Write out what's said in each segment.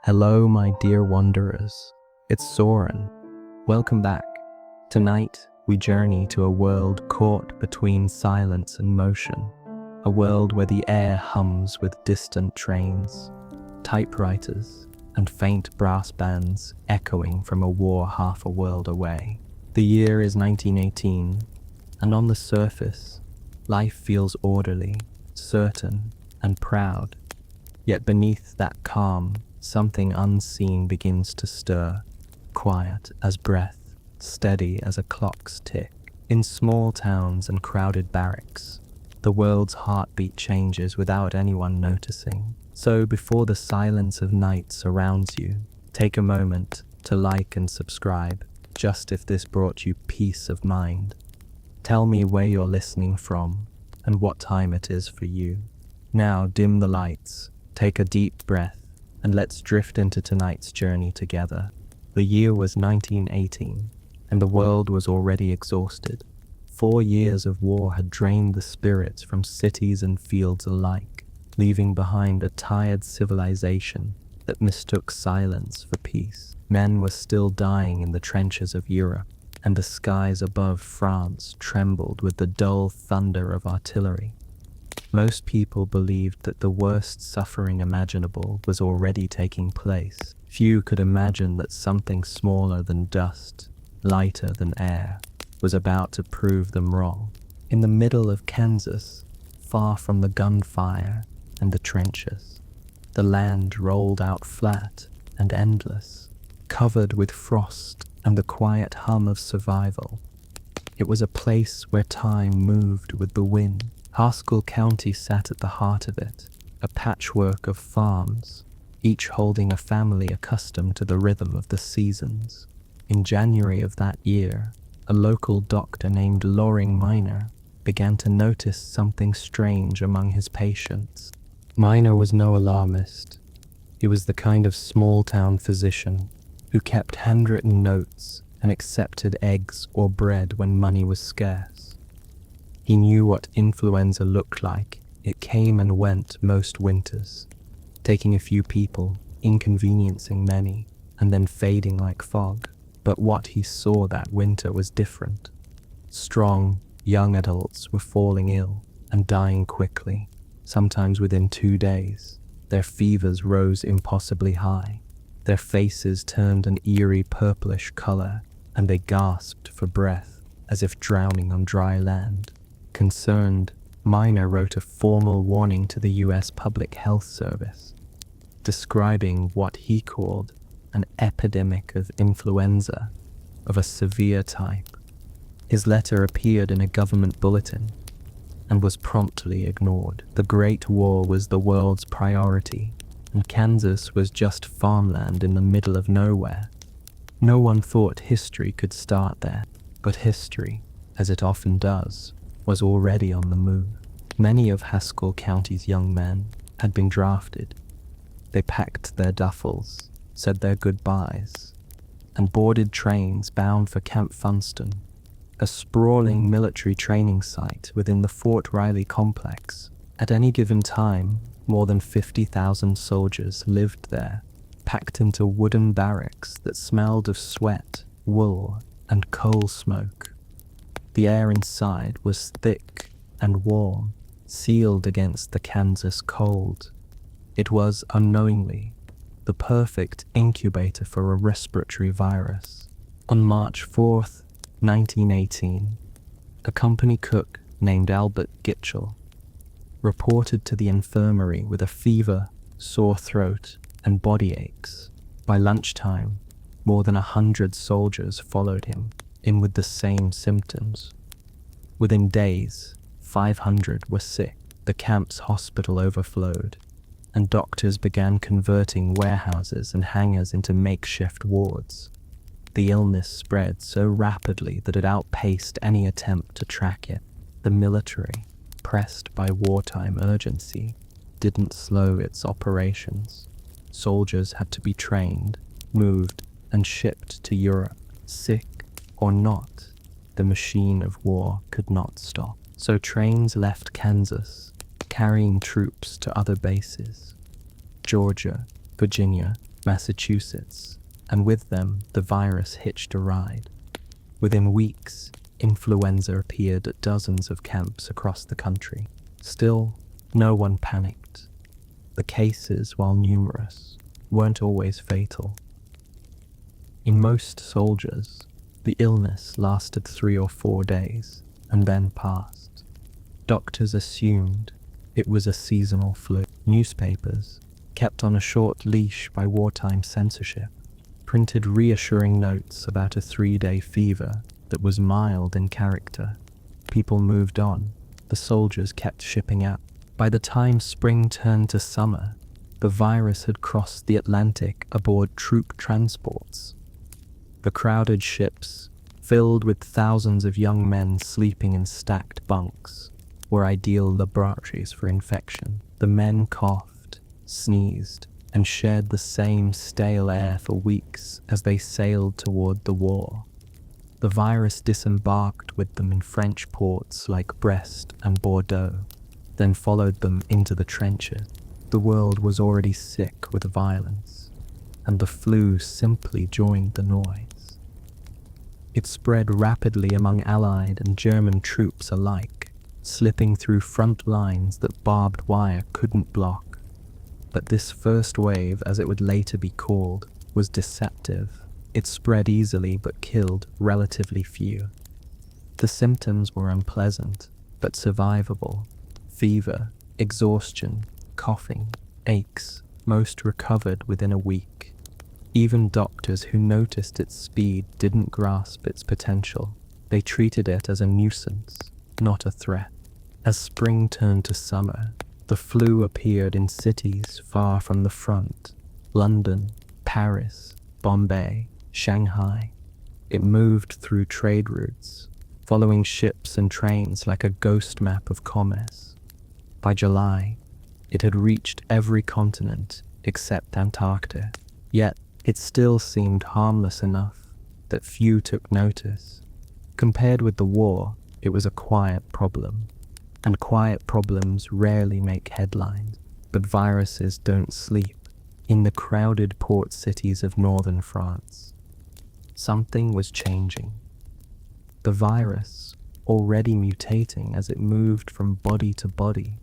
Hello, my dear wanderers. It's Soren. Welcome back. Tonight, we journey to a world caught between silence and motion. A world where the air hums with distant trains, typewriters, and faint brass bands echoing from a war half a world away. The year is 1918, and on the surface, life feels orderly, certain, and proud. Yet beneath that calm, something unseen begins to stir, quiet as breath, steady as a clock's tick. In small towns and crowded barracks, the world's heartbeat changes without anyone noticing. So before the silence of night surrounds you, take a moment to like and subscribe, just if this brought you peace of mind. Tell me where you're listening from and what time it is for you. Now dim the lights, take a deep breath, and let's drift into tonight's journey together. The year was 1918, and the world was already exhausted. 4 years of war had drained the spirits from cities and fields alike, leaving behind a tired civilization that mistook silence for peace. Men were still dying in the trenches of Europe, and the skies above France trembled with the dull thunder of artillery. Most people believed that the worst suffering imaginable was already taking place. Few could imagine that something smaller than dust, lighter than air, was about to prove them wrong. In the middle of Kansas, far from the gunfire and the trenches, the land rolled out flat and endless, covered with frost and the quiet hum of survival. It was a place where time moved with the wind. Haskell County sat at the heart of it, a patchwork of farms, each holding a family accustomed to the rhythm of the seasons. In January of that year, a local doctor named Loring Minor began to notice something strange among his patients. Minor was no alarmist. He was the kind of small-town physician who kept handwritten notes and accepted eggs or bread when money was scarce. He knew what influenza looked like. It came and went most winters, taking a few people, inconveniencing many, and then fading like fog. But what he saw that winter was different. Strong, young adults were falling ill and dying quickly, sometimes within 2 days. Their fevers rose impossibly high. Their faces turned an eerie purplish color, and they gasped for breath as if drowning on dry land. Concerned, Minor wrote a formal warning to the U.S. Public Health Service, describing what he called an epidemic of influenza of a severe type. His letter appeared in a government bulletin and was promptly ignored. The Great War was the world's priority, and Kansas was just farmland in the middle of nowhere. No one thought history could start there, but history, as it often does, was already on the move. Many of Haskell County's young men had been drafted. They packed their duffels, said their goodbyes, and boarded trains bound for Camp Funston, a sprawling military training site within the Fort Riley complex. At any given time, more than 50,000 soldiers lived there, packed into wooden barracks that smelled of sweat, wool, and coal smoke. The air inside was thick and warm, sealed against the Kansas cold. It was, unknowingly, the perfect incubator for a respiratory virus. On March 4th, 1918, a company cook named Albert Gitchell reported to the infirmary with a fever, sore throat, and body aches. By lunchtime, more than 100 soldiers followed him in with the same symptoms. Within days, 500 were sick. The camp's hospital overflowed, and doctors began converting warehouses and hangars into makeshift wards. The illness spread so rapidly that it outpaced any attempt to track it. The military, pressed by wartime urgency, didn't slow its operations. Soldiers had to be trained, moved, and shipped to Europe. Sick or not, the machine of war could not stop. So trains left Kansas, carrying troops to other bases. Georgia, Virginia, Massachusetts, and with them the virus hitched a ride. Within weeks, influenza appeared at dozens of camps across the country. Still, no one panicked. The cases, while numerous, weren't always fatal. In most soldiers, the illness lasted 3 or 4 days and then passed. Doctors assumed it was a seasonal flu. Newspapers, kept on a short leash by wartime censorship, printed reassuring notes about a 3-day fever that was mild in character. People moved on. The soldiers kept shipping out. By the time spring turned to summer, the virus had crossed the Atlantic aboard troop transports. The crowded ships, filled with thousands of young men sleeping in stacked bunks, were ideal laboratories for infection. The men coughed, sneezed, and shared the same stale air for weeks as they sailed toward the war. The virus disembarked with them in French ports like Brest and Bordeaux, then followed them into the trenches. The world was already sick with violence, and the flu simply joined the noise. It spread rapidly among Allied and German troops alike, slipping through front lines that barbed wire couldn't block. But this first wave, as it would later be called, was deceptive. It spread easily but killed relatively few. The symptoms were unpleasant, but survivable. Fever, exhaustion, coughing, aches, most recovered within a week. Even doctors who noticed its speed didn't grasp its potential. They treated it as a nuisance, not a threat. As spring turned to summer, the flu appeared in cities far from the front: London, Paris, Bombay, Shanghai. It moved through trade routes, following ships and trains like a ghost map of commerce. By July, it had reached every continent except Antarctica. Yet, it still seemed harmless enough that few took notice. Compared with the war, it was a quiet problem. And quiet problems rarely make headlines. But viruses don't sleep. In the crowded port cities of northern France, something was changing. The virus, already mutating as it moved from body to body,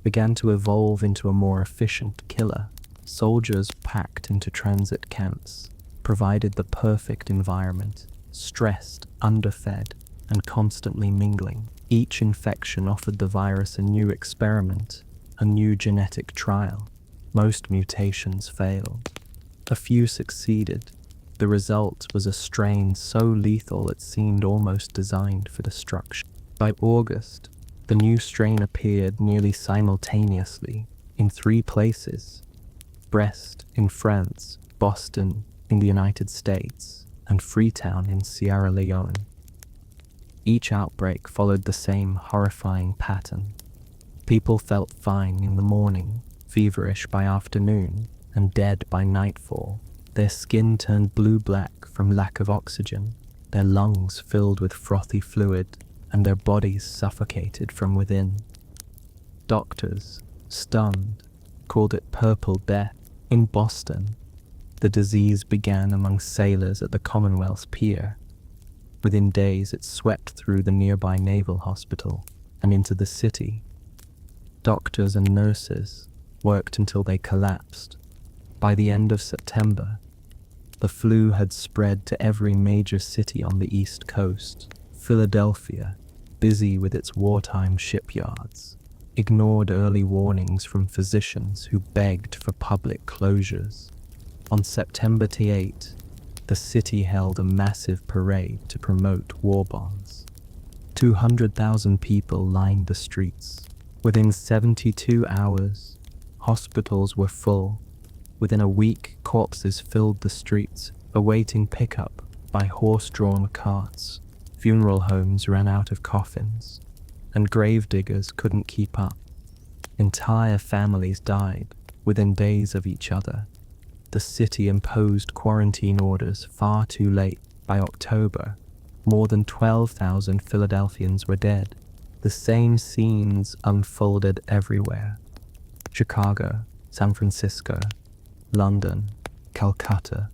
began to evolve into a more efficient killer. Soldiers packed into transit camps provided the perfect environment, stressed, underfed, and constantly mingling. Each infection offered the virus a new experiment, a new genetic trial. Most mutations failed. A few succeeded. The result was a strain so lethal it seemed almost designed for destruction. By August, the new strain appeared nearly simultaneously in 3 places: Brest in France, Boston in the United States, and Freetown in Sierra Leone. Each outbreak followed the same horrifying pattern. People felt fine in the morning, feverish by afternoon, and dead by nightfall. Their skin turned blue-black from lack of oxygen, their lungs filled with frothy fluid, and their bodies suffocated from within. Doctors, stunned, called it purple death. In Boston, the disease began among sailors at the Commonwealth's pier. Within days, it swept through the nearby naval hospital and into the city. Doctors and nurses worked until they collapsed. By the end of September, the flu had spread to every major city on the East Coast. Philadelphia, busy with its wartime shipyards, ignored early warnings from physicians who begged for public closures. On September 8, the city held a massive parade to promote war bonds. 200,000 people lined the streets. Within 72 hours, hospitals were full. Within a week, corpses filled the streets, awaiting pickup by horse-drawn carts. Funeral homes ran out of coffins, and gravediggers couldn't keep up. Entire families died within days of each other. The city imposed quarantine orders far too late. By October, more than 12,000 Philadelphians were dead. The same scenes unfolded everywhere: Chicago, San Francisco, London, Calcutta,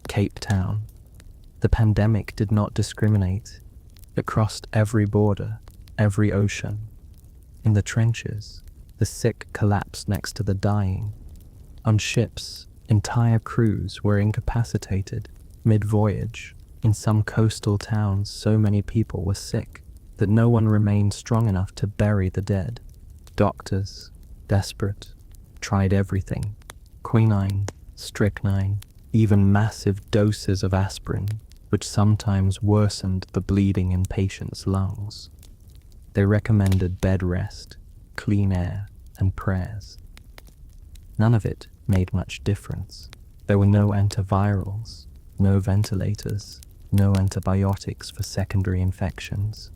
Cape Town. The pandemic did not discriminate. It crossed every border, every ocean. In the trenches, the sick collapsed next to the dying. On ships, entire crews were incapacitated mid-voyage. In some coastal towns, so many people were sick that no one remained strong enough to bury the dead. Doctors, desperate, tried everything: quinine, strychnine, even massive doses of aspirin, which sometimes worsened the bleeding in patients' lungs. They recommended bed rest, clean air, and prayers. None of it made much difference. There were no antivirals, no ventilators, no antibiotics for secondary infections.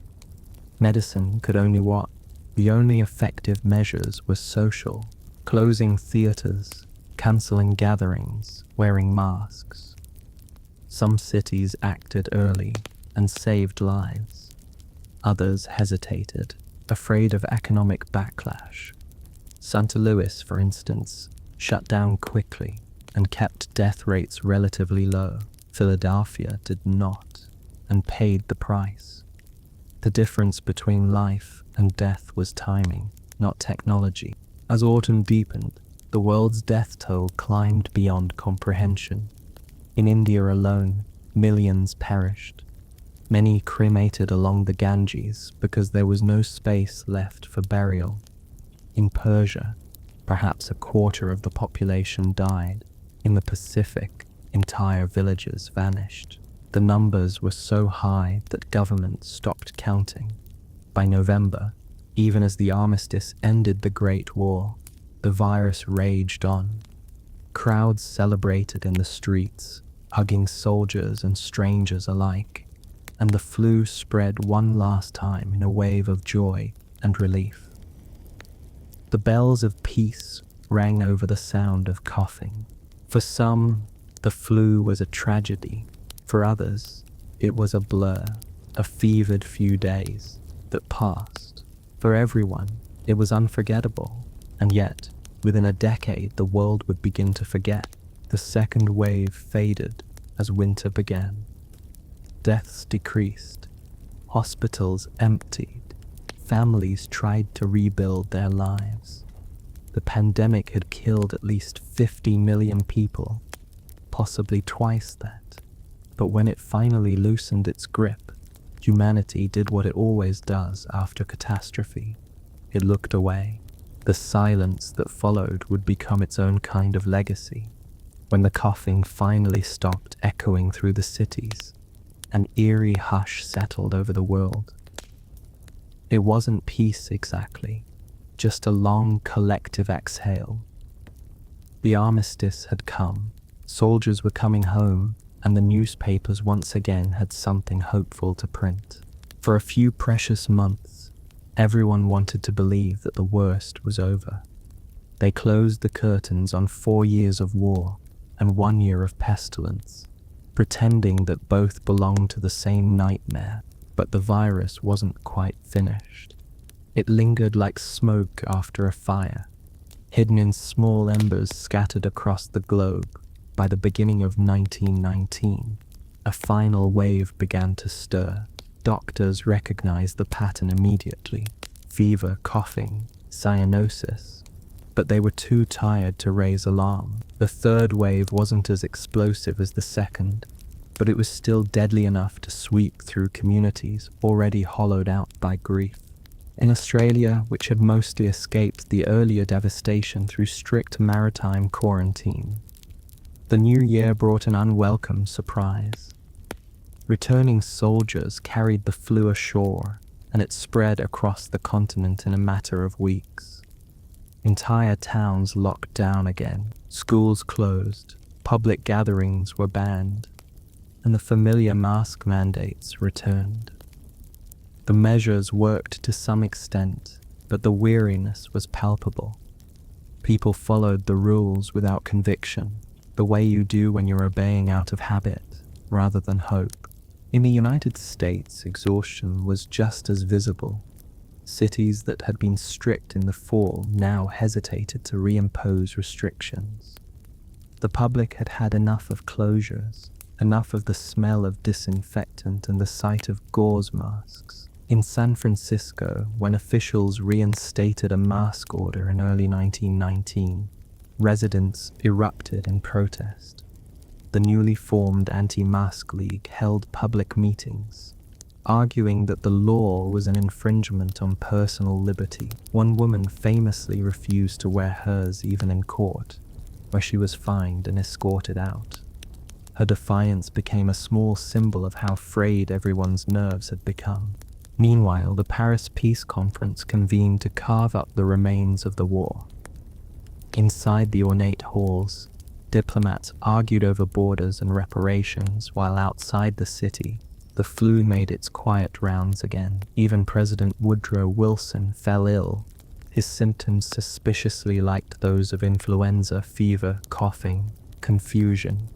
Medicine could only what? The only effective measures were social, closing theaters, cancelling gatherings, wearing masks. Some cities acted early and saved lives. Others hesitated, afraid of economic backlash. St. Louis, for instance, shut down quickly and kept death rates relatively low. Philadelphia did not, and paid the price. The difference between life and death was timing, not technology. As autumn deepened, the world's death toll climbed beyond comprehension. In India alone, millions perished. Many cremated along the Ganges because there was no space left for burial. In Persia, perhaps a quarter of the population died. In the Pacific, entire villages vanished. The numbers were so high that governments stopped counting. By November, even as the Armistice ended the Great War, the virus raged on. Crowds celebrated in the streets, hugging soldiers and strangers alike, and the flu spread one last time in a wave of joy and relief. The bells of peace rang over the sound of coughing. For some, the flu was a tragedy. For others, it was a blur, a fevered few days that passed. For everyone, it was unforgettable. And yet, within a decade, the world would begin to forget. The second wave faded as winter began. Deaths decreased. Hospitals emptied. Families tried to rebuild their lives. The pandemic had killed at least 50 million people, possibly twice that. But when it finally loosened its grip, humanity did what it always does after catastrophe. It looked away. The silence that followed would become its own kind of legacy. When the coughing finally stopped echoing through the cities, an eerie hush settled over the world. It wasn't peace exactly, just a long collective exhale. The armistice had come, soldiers were coming home, and the newspapers once again had something hopeful to print. For a few precious months, everyone wanted to believe that the worst was over. They closed the curtains on 4 years of war and 1 year of pestilence, pretending that both belonged to the same nightmare, but the virus wasn't quite finished. It lingered like smoke after a fire, hidden in small embers scattered across the globe. By the beginning of 1919, a final wave began to stir. Doctors recognized the pattern immediately: fever, coughing, cyanosis. But they were too tired to raise alarm. The third wave wasn't as explosive as the second, but it was still deadly enough to sweep through communities already hollowed out by grief. In Australia, which had mostly escaped the earlier devastation through strict maritime quarantine, the new year brought an unwelcome surprise. Returning soldiers carried the flu ashore, and it spread across the continent in a matter of weeks. Entire towns locked down again, schools closed, public gatherings were banned, and the familiar mask mandates returned. The measures worked to some extent, but the weariness was palpable. People followed the rules without conviction, the way you do when you're obeying out of habit, rather than hope. In the United States, exhaustion was just as visible. Cities that had been strict in the fall now hesitated to reimpose restrictions. The public had had enough of closures, enough of the smell of disinfectant and the sight of gauze masks. In San Francisco, when officials reinstated a mask order in early 1919, residents erupted in protest. The newly formed anti-mask league held public meetings, arguing that the law was an infringement on personal liberty. One woman famously refused to wear hers even in court, where she was fined and escorted out. Her defiance became a small symbol of how frayed everyone's nerves had become. Meanwhile, the Paris Peace Conference convened to carve up the remains of the war. Inside the ornate halls, diplomats argued over borders and reparations, while outside the city, the flu made its quiet rounds again. Even President Woodrow Wilson fell ill. His symptoms suspiciously liked those of influenza, fever, coughing, confusion.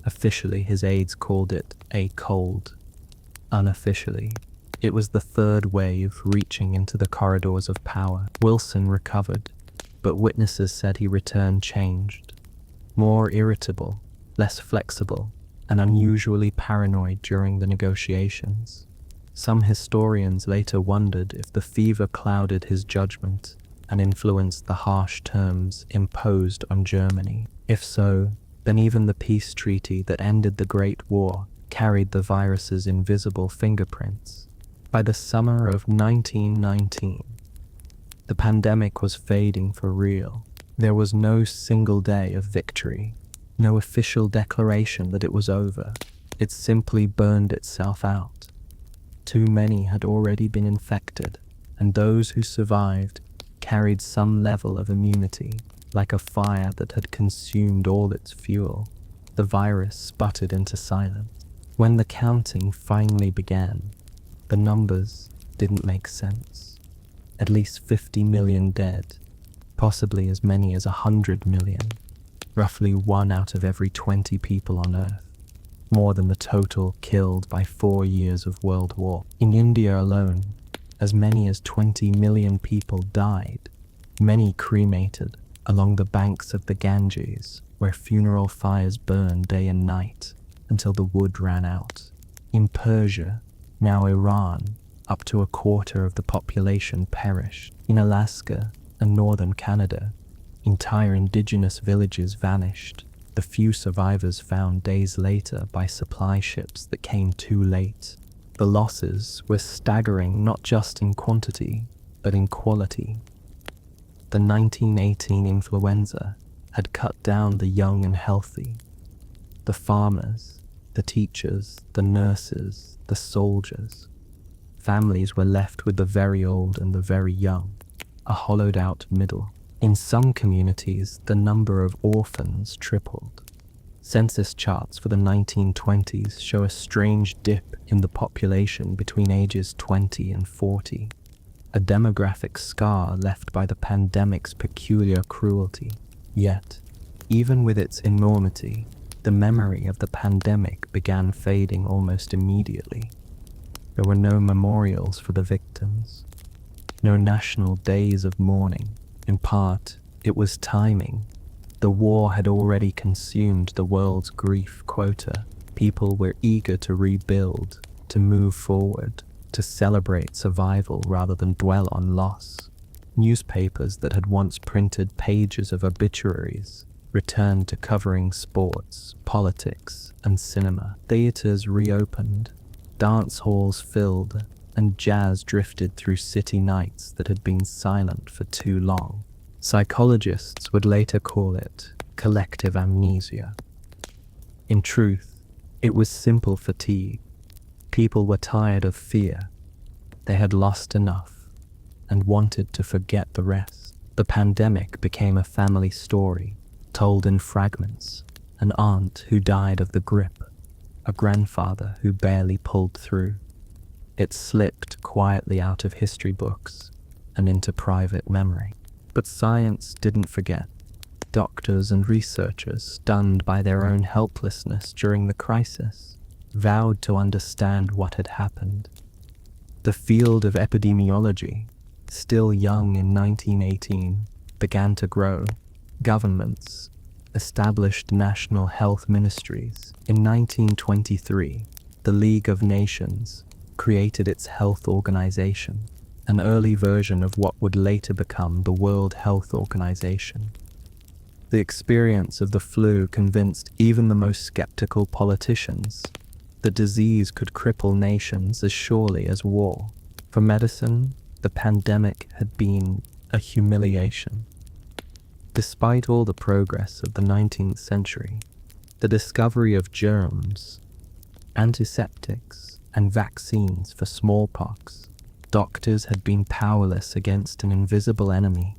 Officially, his aides called it a cold. Unofficially, it was the third wave reaching into the corridors of power. Wilson recovered, but witnesses said he returned changed, more irritable, less flexible, and unusually paranoid during the negotiations. Some historians later wondered if the fever clouded his judgment and influenced the harsh terms imposed on Germany. If so, then even the peace treaty that ended the Great War carried the virus's invisible fingerprints. By the summer of 1919, the pandemic was fading for real. There was no single day of victory, no official declaration that it was over. It simply burned itself out. Too many had already been infected, and those who survived carried some level of immunity, like a fire that had consumed all its fuel. The virus sputtered into silence. When the counting finally began, the numbers didn't make sense. At least 50 million dead, possibly as many as 100 million, roughly 1 out of every 20 people on Earth, more than the total killed by 4 years of World War. In India alone, as many as 20 million people died, many cremated along the banks of the Ganges, where funeral fires burned day and night until the wood ran out. In Persia, now Iran, up to 1/4 of the population perished. In Alaska and northern Canada, entire indigenous villages vanished, the few survivors found days later by supply ships that came too late. The losses were staggering not just in quantity, but in quality. The 1918 influenza had cut down the young and healthy. The farmers, the teachers, the nurses, the soldiers. Families were left with the very old and the very young, a hollowed-out middle. In some communities, the number of orphans tripled. Census charts for the 1920s show a strange dip in the population between ages 20 and 40, a demographic scar left by the pandemic's peculiar cruelty. Yet, even with its enormity, the memory of the pandemic began fading almost immediately. There were no memorials for the victims, no national days of mourning. In part, it was timing. The war had already consumed the world's grief quota. People were eager to rebuild, to move forward, to celebrate survival rather than dwell on loss. Newspapers that had once printed pages of obituaries returned to covering sports, politics, and cinema. Theaters reopened, dance halls filled, and jazz drifted through city nights that had been silent for too long. Psychologists would later call it collective amnesia. In truth, it was simple fatigue. People were tired of fear. They had lost enough and wanted to forget the rest. The pandemic became a family story, told in fragments. An aunt who died of the grip, a grandfather who barely pulled through. It slipped quietly out of history books and into private memory. But science didn't forget. Doctors and researchers, stunned by their own helplessness during the crisis, vowed to understand what had happened. The field of epidemiology, still young in 1918, began to grow. Governments, established national health ministries. In 1923, the League of Nations created its health organization, an early version of what would later become the World Health Organization. The experience of the flu convinced even the most skeptical politicians the disease could cripple nations as surely as war. For medicine, the pandemic had been a humiliation. Despite all the progress of the 19th century, the discovery of germs, antiseptics, and vaccines for smallpox, doctors had been powerless against an invisible enemy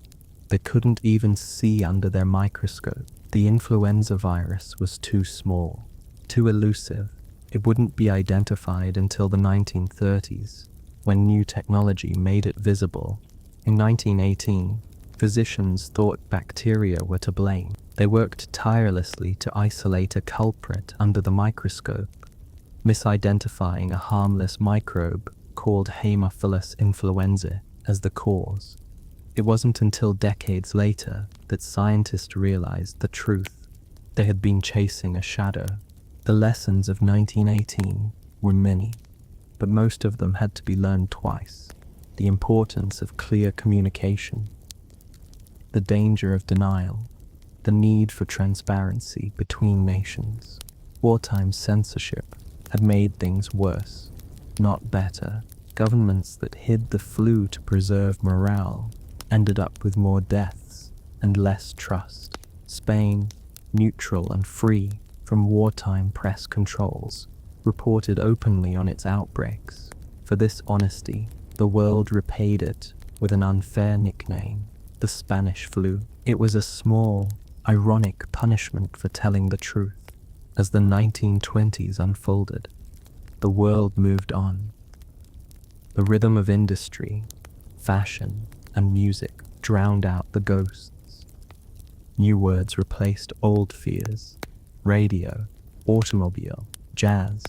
they couldn't even see under their microscope. The influenza virus was too small, too elusive. It wouldn't be identified until the 1930s, when new technology made it visible. In 1918, physicians thought bacteria were to blame. They worked tirelessly to isolate a culprit under the microscope, misidentifying a harmless microbe called Haemophilus influenzae as the cause. It wasn't until decades later that scientists realized the truth. They had been chasing a shadow. The lessons of 1918 were many, but most of them had to be learned twice. The importance of clear communication, the danger of denial, the need for transparency between nations. Wartime censorship had made things worse, not better. Governments that hid the flu to preserve morale ended up with more deaths and less trust. Spain, neutral and free from wartime press controls, reported openly on its outbreaks. For this honesty, the world repaid it with an unfair nickname, the Spanish flu. It was a small, ironic punishment for telling the truth. As the 1920s unfolded, the world moved on. The rhythm of industry, fashion, and music drowned out the ghosts. New words replaced old fears: radio, automobile, jazz.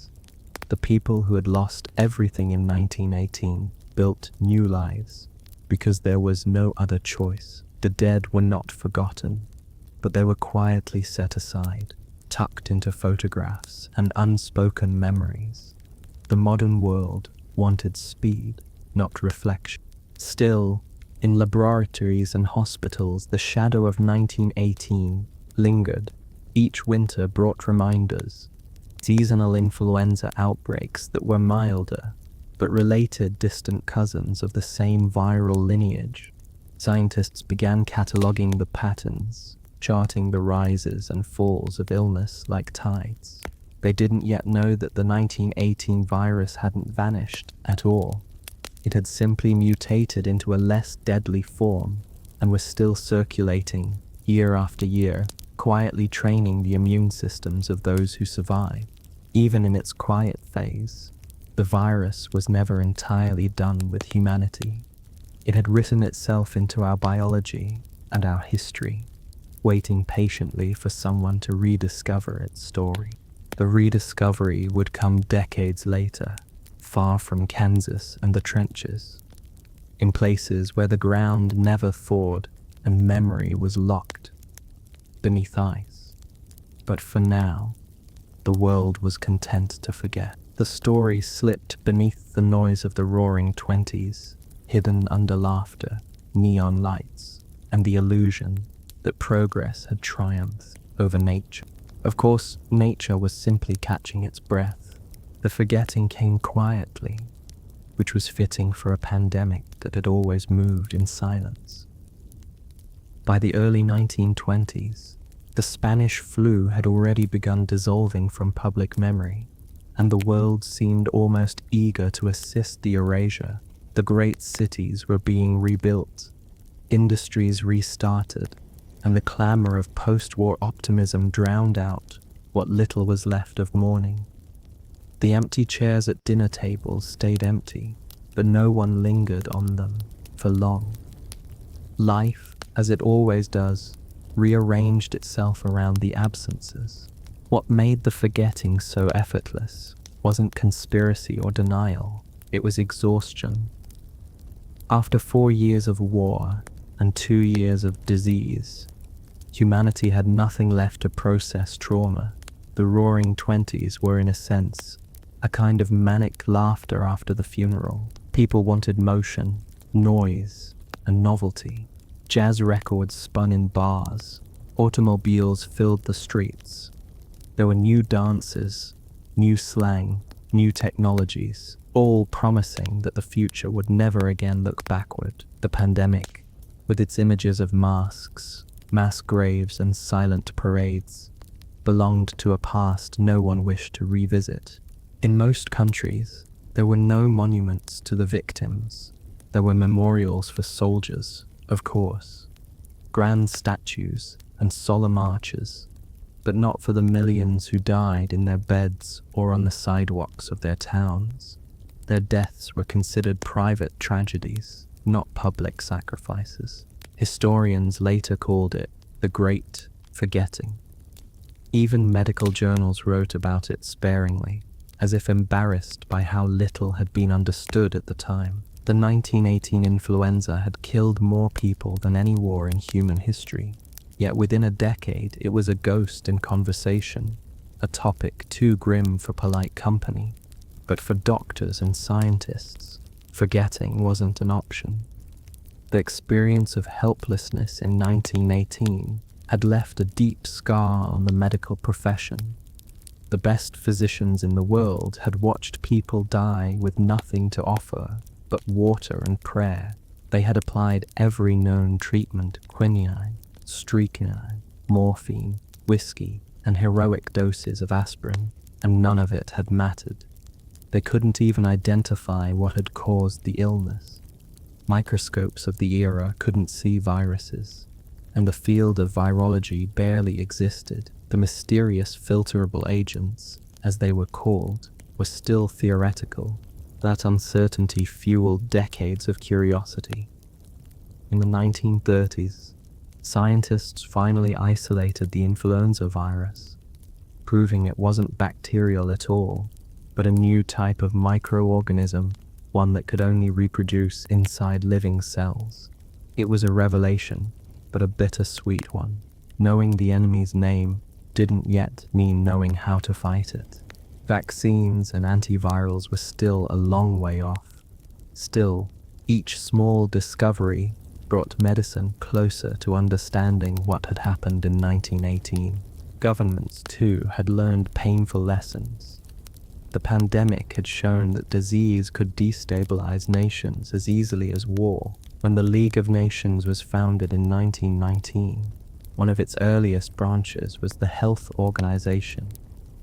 The people who had lost everything in 1918 built new lives because there was no other choice. The dead were not forgotten, but they were quietly set aside, tucked into photographs and unspoken memories. The modern world wanted speed, not reflection. Still, in laboratories and hospitals, the shadow of 1918 lingered. Each winter brought reminders, seasonal influenza outbreaks that were milder, but related distant cousins of the same viral lineage. Scientists began cataloging the patterns, charting the rises and falls of illness like tides. They didn't yet know that the 1918 virus hadn't vanished at all. It had simply mutated into a less deadly form and was still circulating year after year, quietly training the immune systems of those who survived. Even in its quiet phase, the virus was never entirely done with humanity. It had written itself into our biology and our history, waiting patiently for someone to rediscover its story. The rediscovery would come decades later, far from Kansas and the trenches, in places where the ground never thawed and memory was locked beneath ice. But for now, the world was content to forget. The story slipped beneath the noise of the roaring 20s, hidden under laughter, neon lights, and the illusion that progress had triumphed over nature. Of course, nature was simply catching its breath. The forgetting came quietly, which was fitting for a pandemic that had always moved in silence. By the early 1920s, the Spanish flu had already begun dissolving from public memory, and the world seemed almost eager to assist the erasure. The great cities were being rebuilt, industries restarted, and the clamor of post-war optimism drowned out what little was left of mourning. The empty chairs at dinner tables stayed empty, but no one lingered on them for long. Life, as it always does, rearranged itself around the absences. What made the forgetting so effortless wasn't conspiracy or denial, it was exhaustion. After 4 years of war and 2 years of disease, Humanity had nothing left to process trauma. The roaring 20s were, in a sense, a kind of manic laughter after the funeral. People wanted motion, noise, and novelty. Jazz records spun in bars. Automobiles filled the streets. There were new dances, new slang, new technologies, all promising that the future would never again look backward. The pandemic, with its images of masks, mass graves, and silent parades, belonged to a past no one wished to revisit. In most countries, there were no monuments to the victims. There were memorials for soldiers, of course, grand statues and solemn arches, but not for the millions who died in their beds or on the sidewalks of their towns. Their deaths were considered private tragedies, not public sacrifices. Historians later called it the Great Forgetting. Even medical journals wrote about it sparingly, as if embarrassed by how little had been understood at the time. The 1918 influenza had killed more people than any war in human history, yet within a decade it was a ghost in conversation, a topic too grim for polite company. But for doctors and scientists, forgetting wasn't an option. The experience of helplessness in 1918 had left a deep scar on the medical profession. The best physicians in the world had watched people die with nothing to offer but water and prayer. They had applied every known treatment: quinine, strychnine, morphine, whiskey, and heroic doses of aspirin, and none of it had mattered. They couldn't even identify what had caused the illness. Microscopes of the era couldn't see viruses, and the field of virology barely existed. The mysterious filterable agents, as they were called, were still theoretical. That uncertainty fueled decades of curiosity. In the 1930s, scientists finally isolated the influenza virus, proving it wasn't bacterial at all, but a new type of microorganism, one that could only reproduce inside living cells. It was a revelation, but a bittersweet one. Knowing the enemy's name didn't yet mean knowing how to fight it. Vaccines and antivirals were still a long way off. Still, each small discovery brought medicine closer to understanding what had happened in 1918. Governments, too, had learned painful lessons. The pandemic had shown that disease could destabilize nations as easily as war. When the League of Nations was founded in 1919, one of its earliest branches was the Health Organization,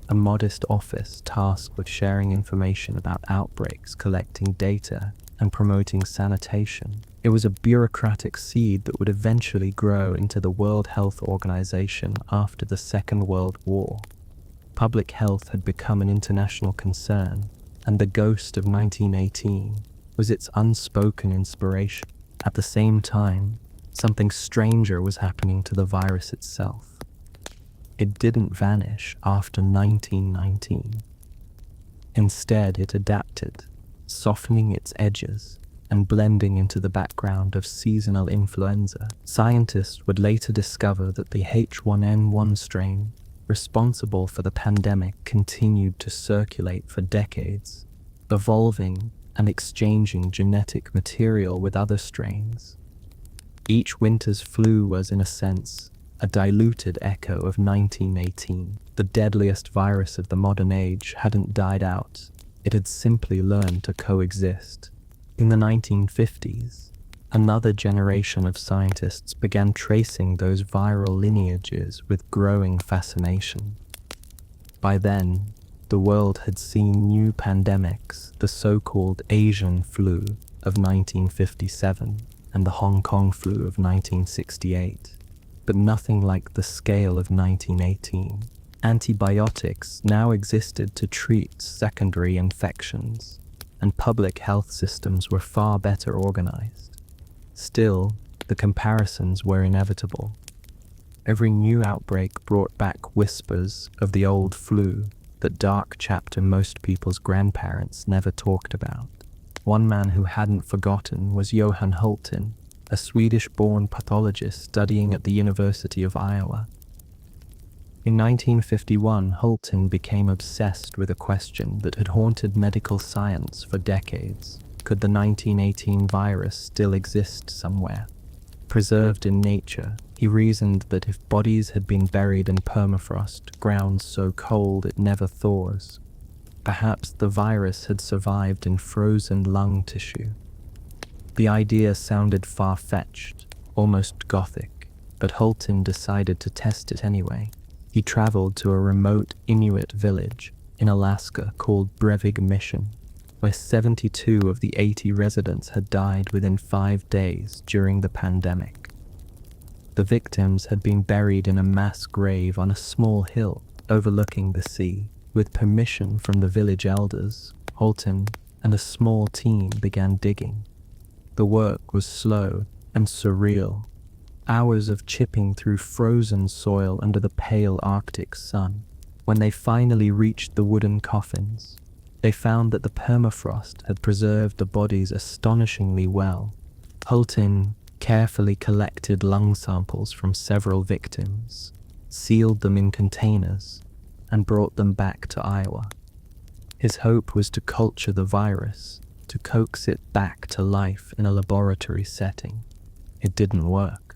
a modest office tasked with sharing information about outbreaks, collecting data, and promoting sanitation. It was a bureaucratic seed that would eventually grow into the World Health Organization after the Second World War. Public health had become an international concern, and the ghost of 1918 was its unspoken inspiration. At the same time, something stranger was happening to the virus itself. It didn't vanish after 1919. Instead, it adapted, softening its edges and blending into the background of seasonal influenza. Scientists would later discover that the H1N1 strain responsible for the pandemic continued to circulate for decades, evolving and exchanging genetic material with other strains. Each winter's flu was, in a sense, a diluted echo of 1918. The deadliest virus of the modern age hadn't died out, it had simply learned to coexist. In the 1950s, another generation of scientists began tracing those viral lineages with growing fascination. By then, the world had seen new pandemics, the so-called Asian flu of 1957 and the Hong Kong flu of 1968, but nothing like the scale of 1918. Antibiotics now existed to treat secondary infections, and public health systems were far better organized. Still, the comparisons were inevitable. Every new outbreak brought back whispers of the old flu, that dark chapter most people's grandparents never talked about. One man who hadn't forgotten was Johann Hultin, a Swedish-born pathologist studying at the University of Iowa. In 1951, Hultin became obsessed with a question that had haunted medical science for decades. Could the 1918 virus still exist somewhere? Preserved in nature, he reasoned that if bodies had been buried in permafrost, ground so cold it never thaws, perhaps the virus had survived in frozen lung tissue. The idea sounded far-fetched, almost gothic, but Hultin decided to test it anyway. He traveled to a remote Inuit village in Alaska called Brevig Mission, where 72 of the 80 residents had died within 5 days during the pandemic. The victims had been buried in a mass grave on a small hill overlooking the sea. With permission from the village elders, Hultin and a small team began digging. The work was slow and surreal. Hours of chipping through frozen soil under the pale Arctic sun. When they finally reached the wooden coffins, they found that the permafrost had preserved the bodies astonishingly well. Hultin carefully collected lung samples from several victims, sealed them in containers, and brought them back to Iowa. His hope was to culture the virus, to coax it back to life in a laboratory setting. It didn't work.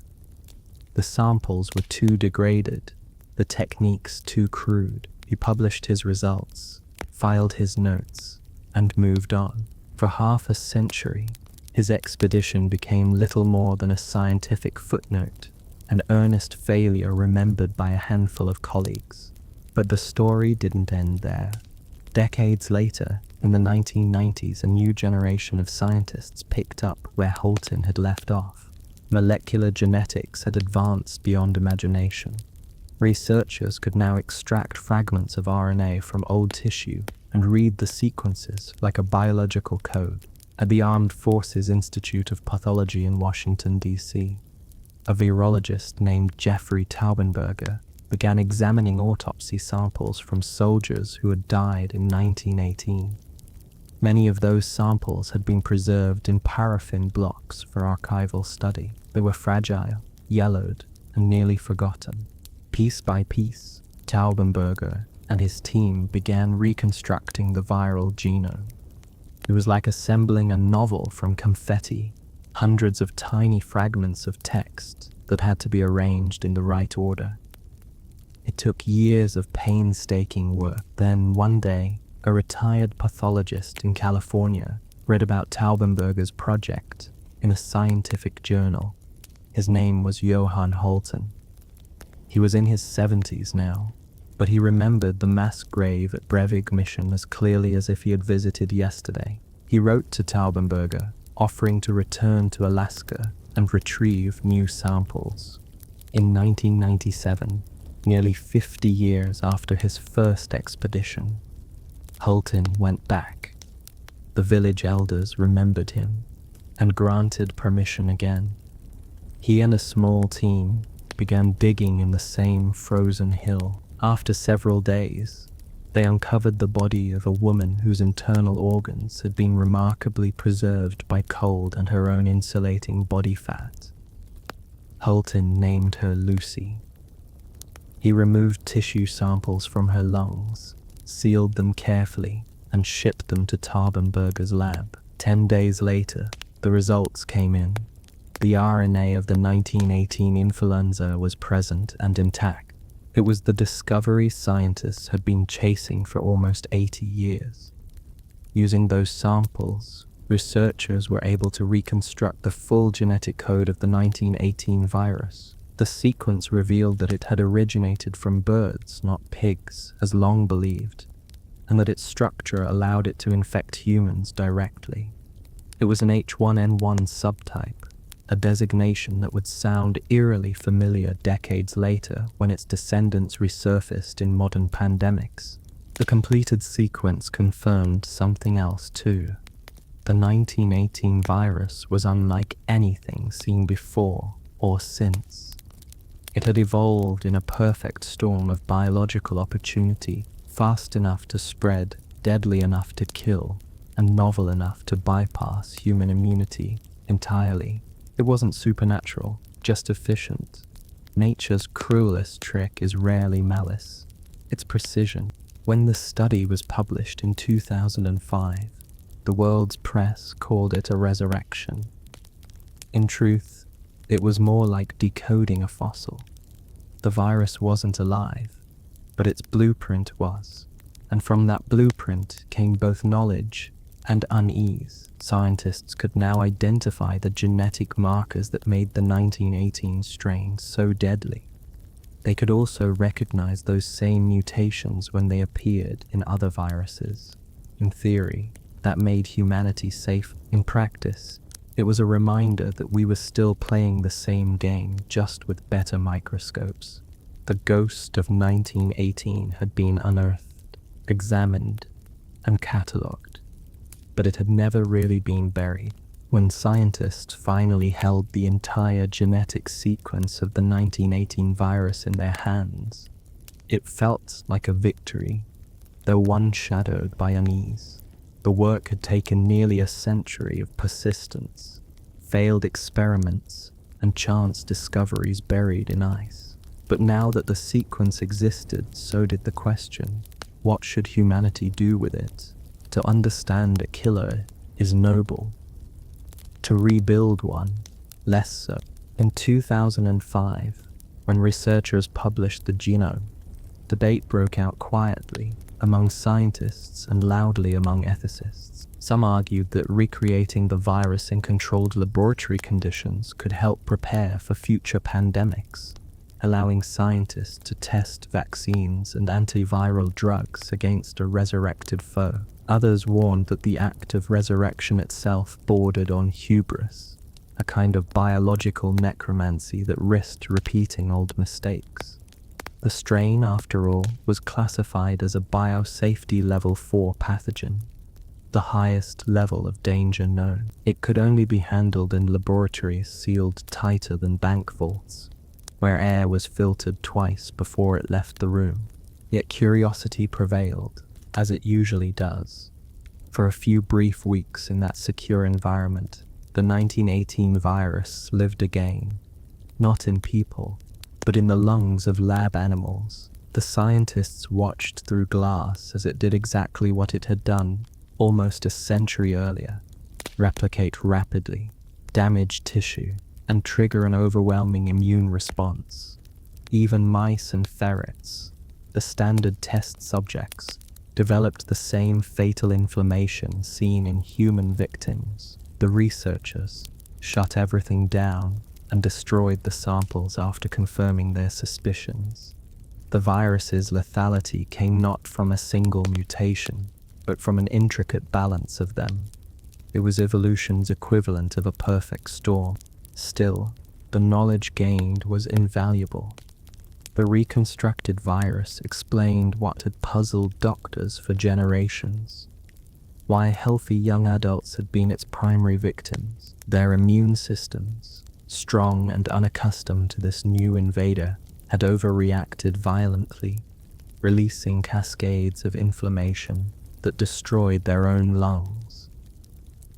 The samples were too degraded, the techniques too crude. He published his results, filed his notes, and moved on. For half a century, his expedition became little more than a scientific footnote, an earnest failure remembered by a handful of colleagues. But the story didn't end there. Decades later, in the 1990s, a new generation of scientists picked up where Hultin had left off. Molecular genetics had advanced beyond imagination. Researchers could now extract fragments of RNA from old tissue and read the sequences like a biological code. At the Armed Forces Institute of Pathology in Washington, D.C., a virologist named Jeffrey Taubenberger began examining autopsy samples from soldiers who had died in 1918. Many of those samples had been preserved in paraffin blocks for archival study. They were fragile, yellowed, and nearly forgotten. Piece by piece, Taubenberger and his team began reconstructing the viral genome. It was like assembling a novel from confetti, hundreds of tiny fragments of text that had to be arranged in the right order. It took years of painstaking work. Then, one day, a retired pathologist in California read about Taubenberger's project in a scientific journal. His name was Johann Hultin. He was in his 70s now, but he remembered the mass grave at Brevig Mission as clearly as if he had visited yesterday. He wrote to Taubenberger, offering to return to Alaska and retrieve new samples. In 1997, nearly 50 years after his first expedition, Hultin went back. The village elders remembered him and granted permission again. He and a small team began digging in the same frozen hill. After several days, they uncovered the body of a woman whose internal organs had been remarkably preserved by cold and her own insulating body fat. Hultin named her Lucy. He removed tissue samples from her lungs, sealed them carefully, and shipped them to Taubenberger's lab. 10 days later, the results came in. The RNA of the 1918 influenza was present and intact. It was the discovery scientists had been chasing for almost 80 years. Using those samples, researchers were able to reconstruct the full genetic code of the 1918 virus. The sequence revealed that it had originated from birds, not pigs, as long believed, and that its structure allowed it to infect humans directly. It was an H1N1 subtype, a designation that would sound eerily familiar decades later when its descendants resurfaced in modern pandemics. The completed sequence confirmed something else too. The 1918 virus was unlike anything seen before or since. It had evolved in a perfect storm of biological opportunity, fast enough to spread, deadly enough to kill, and novel enough to bypass human immunity entirely. It wasn't supernatural, just efficient. Nature's cruelest trick is rarely malice, it's precision. When the study was published in 2005, the world's press called it a resurrection. In truth, it was more like decoding a fossil. The virus wasn't alive, but its blueprint was. And from that blueprint came both knowledge and unease. Scientists could now identify the genetic markers that made the 1918 strain so deadly. They could also recognize those same mutations when they appeared in other viruses. In theory, that made humanity safe. In practice, it was a reminder that we were still playing the same game, just with better microscopes. The ghost of 1918 had been unearthed, examined, and catalogued, but it had never really been buried. When scientists finally held the entire genetic sequence of the 1918 virus in their hands, it felt like a victory, though one shadowed by unease. The work had taken nearly a century of persistence, failed experiments, and chance discoveries buried in ice. But now that the sequence existed, so did the question, what should humanity do with it? To understand a killer is noble. To rebuild one, less so. In 2005, when researchers published the genome, debate broke out quietly among scientists and loudly among ethicists. Some argued that recreating the virus in controlled laboratory conditions could help prepare for future pandemics, allowing scientists to test vaccines and antiviral drugs against a resurrected foe. Others warned that the act of resurrection itself bordered on hubris, a kind of biological necromancy that risked repeating old mistakes. The strain, after all, was classified as a biosafety level 4 pathogen, the highest level of danger known. It could only be handled in laboratories sealed tighter than bank vaults, where air was filtered twice before it left the room. Yet curiosity prevailed, as it usually does. For a few brief weeks in that secure environment, the 1918 virus lived again, not in people, but in the lungs of lab animals. The scientists watched through glass as it did exactly what it had done almost a century earlier: replicate rapidly, damage tissue, and trigger an overwhelming immune response. Even mice and ferrets, the standard test subjects, developed the same fatal inflammation seen in human victims. The researchers shut everything down and destroyed the samples after confirming their suspicions. The virus's lethality came not from a single mutation, but from an intricate balance of them. It was evolution's equivalent of a perfect storm. Still, the knowledge gained was invaluable. The reconstructed virus explained what had puzzled doctors for generations: why healthy young adults had been its primary victims. Their immune systems, strong and unaccustomed to this new invader, had overreacted violently, releasing cascades of inflammation that destroyed their own lungs.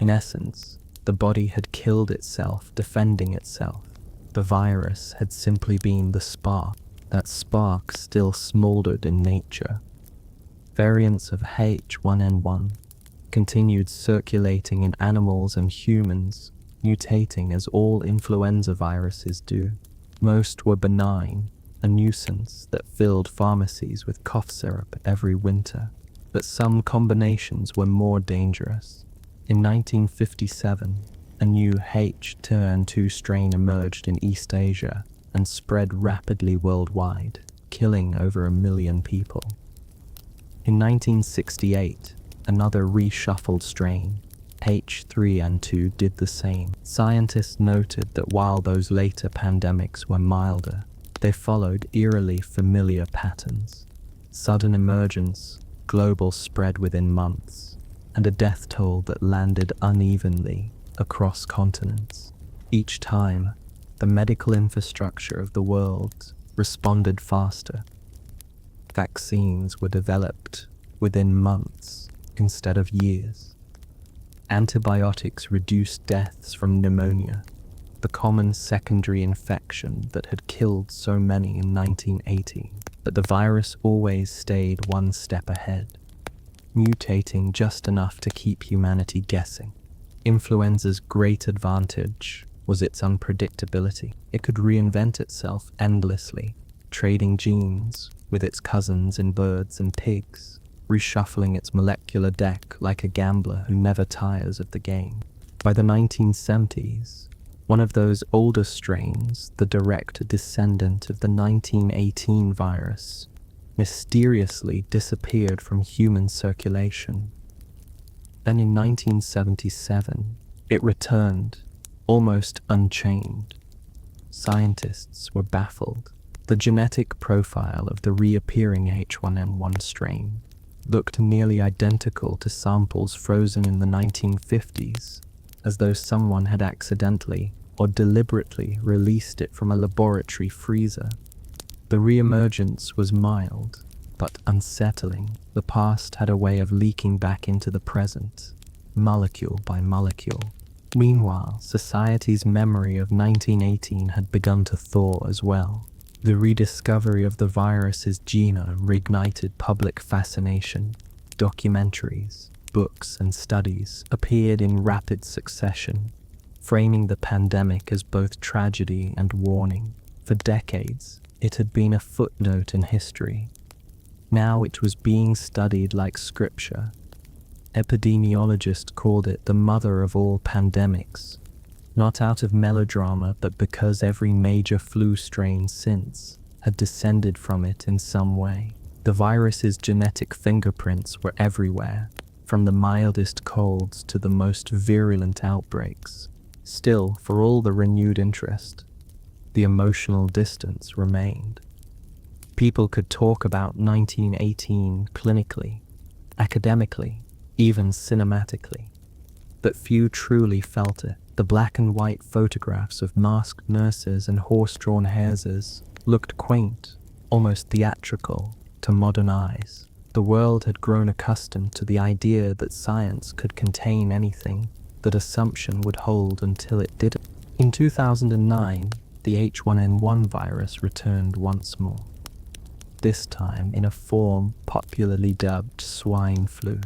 In essence, the body had killed itself defending itself. The virus had simply been the spark. That spark still smoldered in nature. Variants of H1N1 continued circulating in animals and humans, mutating as all influenza viruses do. Most were benign, a nuisance that filled pharmacies with cough syrup every winter. But some combinations were more dangerous. In 1957, a new H2N2 strain emerged in East Asia and spread rapidly worldwide, killing over 1 million people. In 1968, another reshuffled strain, H3N2, did the same. Scientists noted that while those later pandemics were milder, they followed eerily familiar patterns: sudden emergence, global spread within months, and a death toll that landed unevenly across continents. Each time, the medical infrastructure of the world responded faster. Vaccines were developed within months instead of years. Antibiotics reduced deaths from pneumonia. the common secondary infection that had killed so many in 1918, but the virus always stayed one step ahead, mutating just enough to keep humanity guessing. Influenza's great advantage was its unpredictability. It could reinvent itself endlessly, trading genes with its cousins in birds and pigs, reshuffling its molecular deck like a gambler who never tires of the game. By the 1970s, one of those older strains, the direct descendant of the 1918 virus, mysteriously disappeared from human circulation. Then in 1977, it returned, almost unchained. Scientists were baffled. The genetic profile of the reappearing H1N1 strain looked nearly identical to samples frozen in the 1950s, as though someone had accidentally or deliberately released it from a laboratory freezer. The reemergence was mild, but unsettling. The past had a way of leaking back into the present, molecule by molecule. Meanwhile, society's memory of 1918 had begun to thaw as well. The rediscovery of the virus's genome reignited public fascination. Documentaries, books, and studies appeared in rapid succession, framing the pandemic as both tragedy and warning. For decades, it had been a footnote in history. Now it was being studied like scripture. Epidemiologists called it the mother of all pandemics, not out of melodrama, but because every major flu strain since had descended from it in some way. The virus's genetic fingerprints were everywhere, from the mildest colds to the most virulent outbreaks. Still, for all the renewed interest, the emotional distance remained. People could talk about 1918 clinically, academically, even cinematically, but few truly felt it. The black and white photographs of masked nurses and horse-drawn hares looked quaint, almost theatrical, to modern eyes. The world had grown accustomed to the idea that science could contain anything, that assumption would hold until it didn't. In 2009, the H1N1 virus returned once more, this time in a form popularly dubbed swine flu.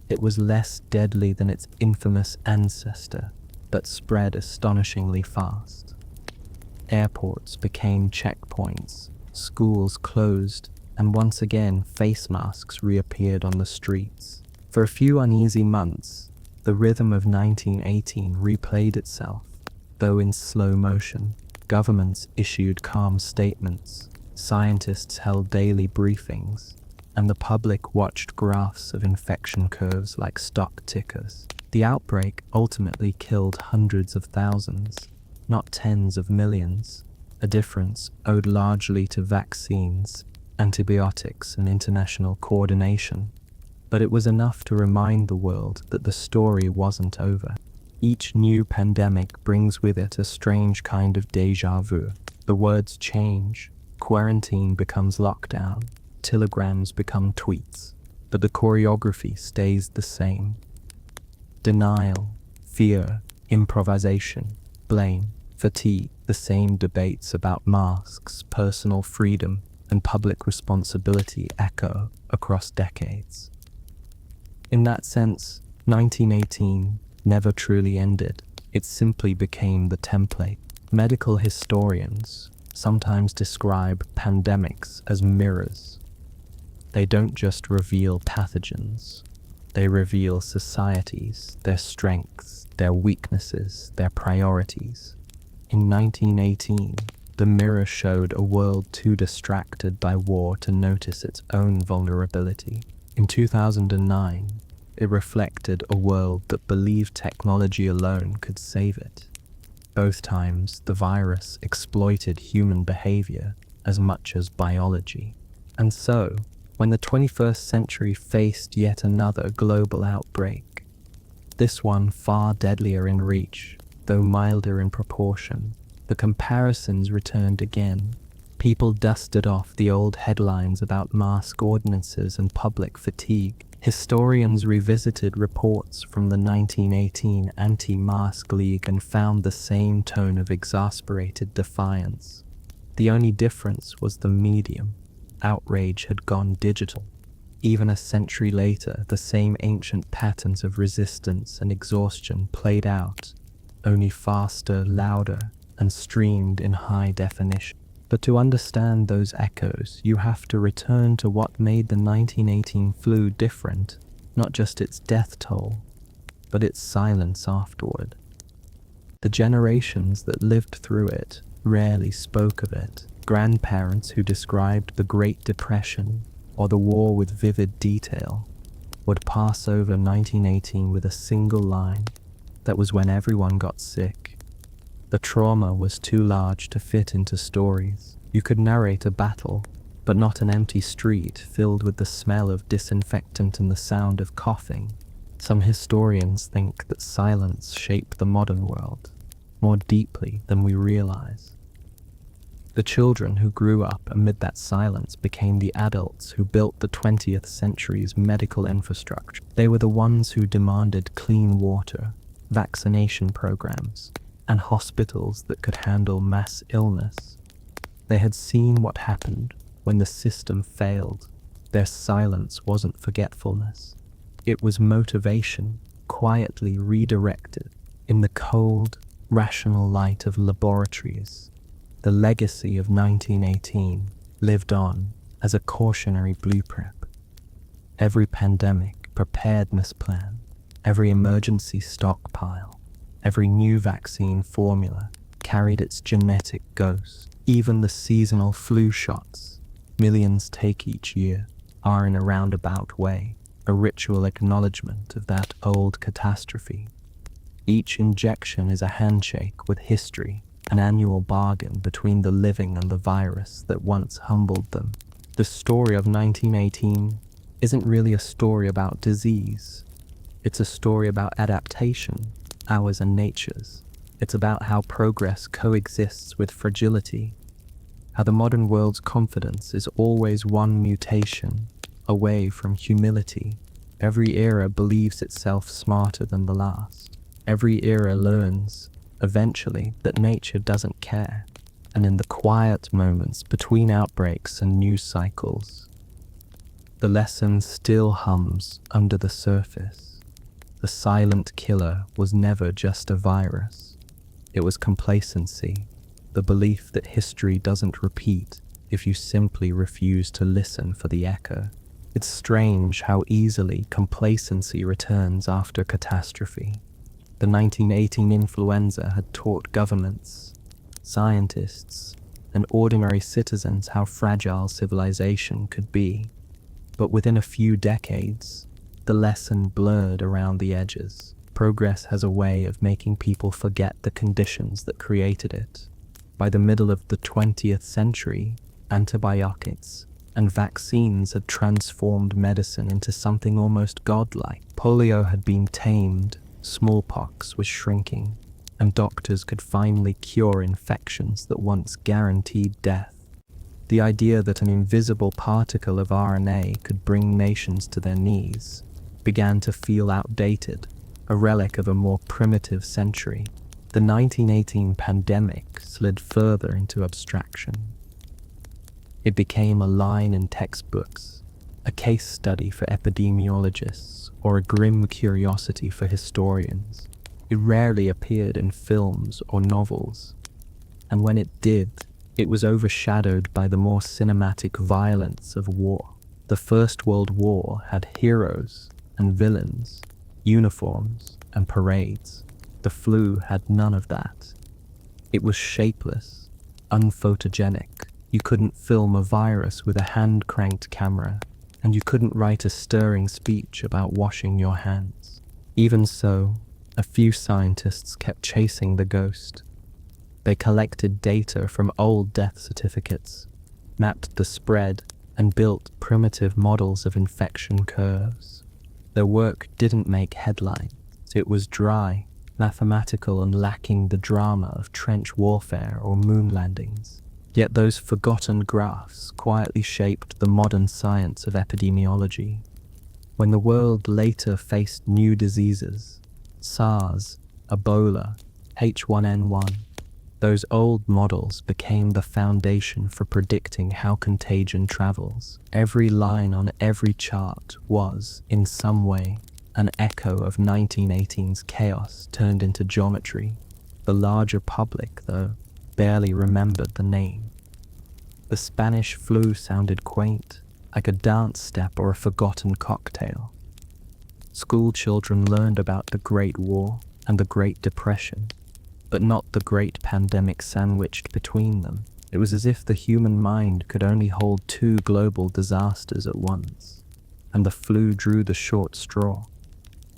It was less deadly than its infamous ancestor, but spread astonishingly fast. Airports became checkpoints, schools closed, and once again face masks reappeared on the streets. For a few uneasy months, the rhythm of 1918 replayed itself, though in slow motion. Governments issued calm statements, scientists held daily briefings, and the public watched graphs of infection curves like stock tickers. The outbreak ultimately killed hundreds of thousands, not tens of millions, a difference owed largely to vaccines, antibiotics, and international coordination. But it was enough to remind the world that the story wasn't over. Each new pandemic brings with it a strange kind of déjà vu. The words change, quarantine becomes lockdown, telegrams become tweets, but the choreography stays the same. Denial, fear, improvisation, blame, fatigue, the same debates about masks, personal freedom, and public responsibility echo across decades. In that sense, 1918 never truly ended. It simply became the template. Medical historians sometimes describe pandemics as mirrors. They don't just reveal pathogens. They reveal societies, their strengths, their weaknesses, their priorities. In 1918, the mirror showed a world too distracted by war to notice its own vulnerability. In 2009, it reflected a world that believed technology alone could save it. Both times, the virus exploited human behavior as much as biology. And so, when the 21st century faced yet another global outbreak, this one far deadlier in reach, though milder in proportion, the comparisons returned again. People dusted off the old headlines about mask ordinances and public fatigue. Historians revisited reports from the 1918 Anti-Mask League and found the same tone of exasperated defiance. The only difference was the medium. Outrage had gone digital. Even a century later, the same ancient patterns of resistance and exhaustion played out, only faster, louder, and streamed in high definition. But to understand those echoes, you have to return to what made the 1918 flu different, not just its death toll, but its silence afterward. The generations that lived through it rarely spoke of it. Grandparents who described the Great Depression or the war with vivid detail would pass over 1918 with a single line: that was when everyone got sick. The trauma was too large to fit into stories. You could narrate a battle, but not an empty street filled with the smell of disinfectant and the sound of coughing. Some historians think that silence shaped the modern world more deeply than we realize. The children who grew up amid that silence became the adults who built the 20th century's medical infrastructure. They were the ones who demanded clean water, vaccination programs, and hospitals that could handle mass illness. They had seen what happened when the system failed. Their silence wasn't forgetfulness. It was motivation, quietly redirected in the cold, rational light of laboratories. The legacy of 1918 lived on as a cautionary blueprint. Every pandemic preparedness plan, every emergency stockpile, every new vaccine formula carried its genetic ghost. Even the seasonal flu shots millions take each year are, in a roundabout way, a ritual acknowledgement of that old catastrophe. Each injection is a handshake with history, an annual bargain between the living and the virus that once humbled them. The story of 1918 isn't really a story about disease. It's a story about adaptation, ours and nature's. It's about how progress coexists with fragility, how the modern world's confidence is always one mutation away from humility. Every era believes itself smarter than the last. Every era learns, eventually, that nature doesn't care. And in the quiet moments between outbreaks and news cycles, the lesson still hums under the surface. The silent killer was never just a virus. It was complacency, the belief that history doesn't repeat if you simply refuse to listen for the echo. It's strange how easily complacency returns after catastrophe. The 1918 influenza had taught governments, scientists, and ordinary citizens how fragile civilization could be. But within a few decades, the lesson blurred around the edges. Progress has a way of making people forget the conditions that created it. By the middle of the 20th century, antibiotics and vaccines had transformed medicine into something almost godlike. Polio had been tamed, smallpox was shrinking, and doctors could finally cure infections that once guaranteed death. The idea that an invisible particle of RNA could bring nations to their knees began to feel outdated, a relic of a more primitive century. The 1918 pandemic slid further into abstraction. It became a line in textbooks, a case study for epidemiologists, or a grim curiosity for historians. It rarely appeared in films or novels, and when it did, it was overshadowed by the more cinematic violence of war. The First World War had heroes and villains, uniforms and parades. The flu had none of that. It was shapeless, unphotogenic. You couldn't film a virus with a hand-cranked camera, and you couldn't write a stirring speech about washing your hands. Even so, a few scientists kept chasing the ghost. They collected data from old death certificates, mapped the spread, and built primitive models of infection curves. Their work didn't make headlines. It was dry, mathematical, and lacking the drama of trench warfare or moon landings. Yet those forgotten graphs quietly shaped the modern science of epidemiology. When the world later faced new diseases, SARS, Ebola, H1N1, those old models became the foundation for predicting how contagion travels. Every line on every chart was, in some way, an echo of 1918's chaos turned into geometry. The larger public, though, barely remembered the name. The Spanish flu sounded quaint, like a dance step or a forgotten cocktail. School children learned about the Great War and the Great Depression, but not the great pandemic sandwiched between them. It was as if the human mind could only hold two global disasters at once, and the flu drew the short straw.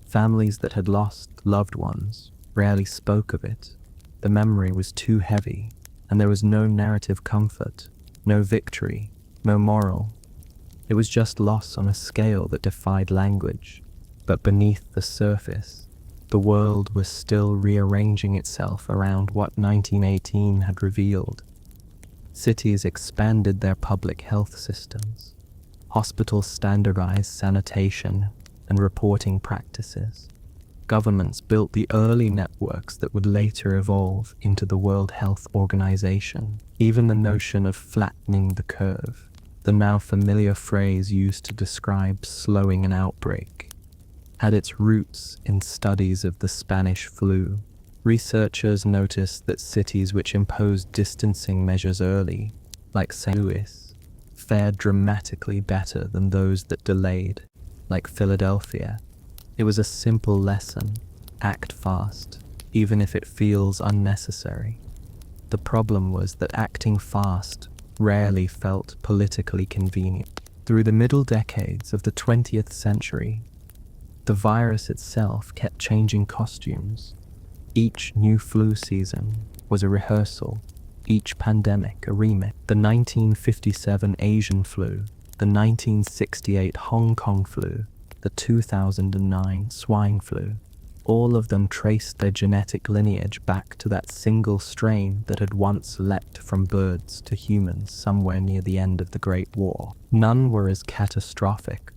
Families that had lost loved ones rarely spoke of it. The memory was too heavy, and there was no narrative comfort, no victory, no moral. It was just loss on a scale that defied language. But beneath the surface, the world was still rearranging itself around what 1918 had revealed. Cities expanded their public health systems. Hospitals standardized sanitation and reporting practices. Governments built the early networks that would later evolve into the World Health Organization. Even the notion of flattening the curve, the now familiar phrase used to describe slowing an outbreak, had its roots in studies of the Spanish flu. Researchers noticed that cities which imposed distancing measures early, like St. Louis, fared dramatically better than those that delayed, like Philadelphia. It was a simple lesson: act fast, even if it feels unnecessary. The problem was that acting fast rarely felt politically convenient. Through the middle decades of the 20th century, the virus itself kept changing costumes. Each new flu season was a rehearsal, each pandemic a remake. The 1957 Asian flu, the 1968 Hong Kong flu, the 2009 swine flu, all of them traced their genetic lineage back to that single strain that had once leapt from birds to humans somewhere near the end of the Great War. None were as catastrophic,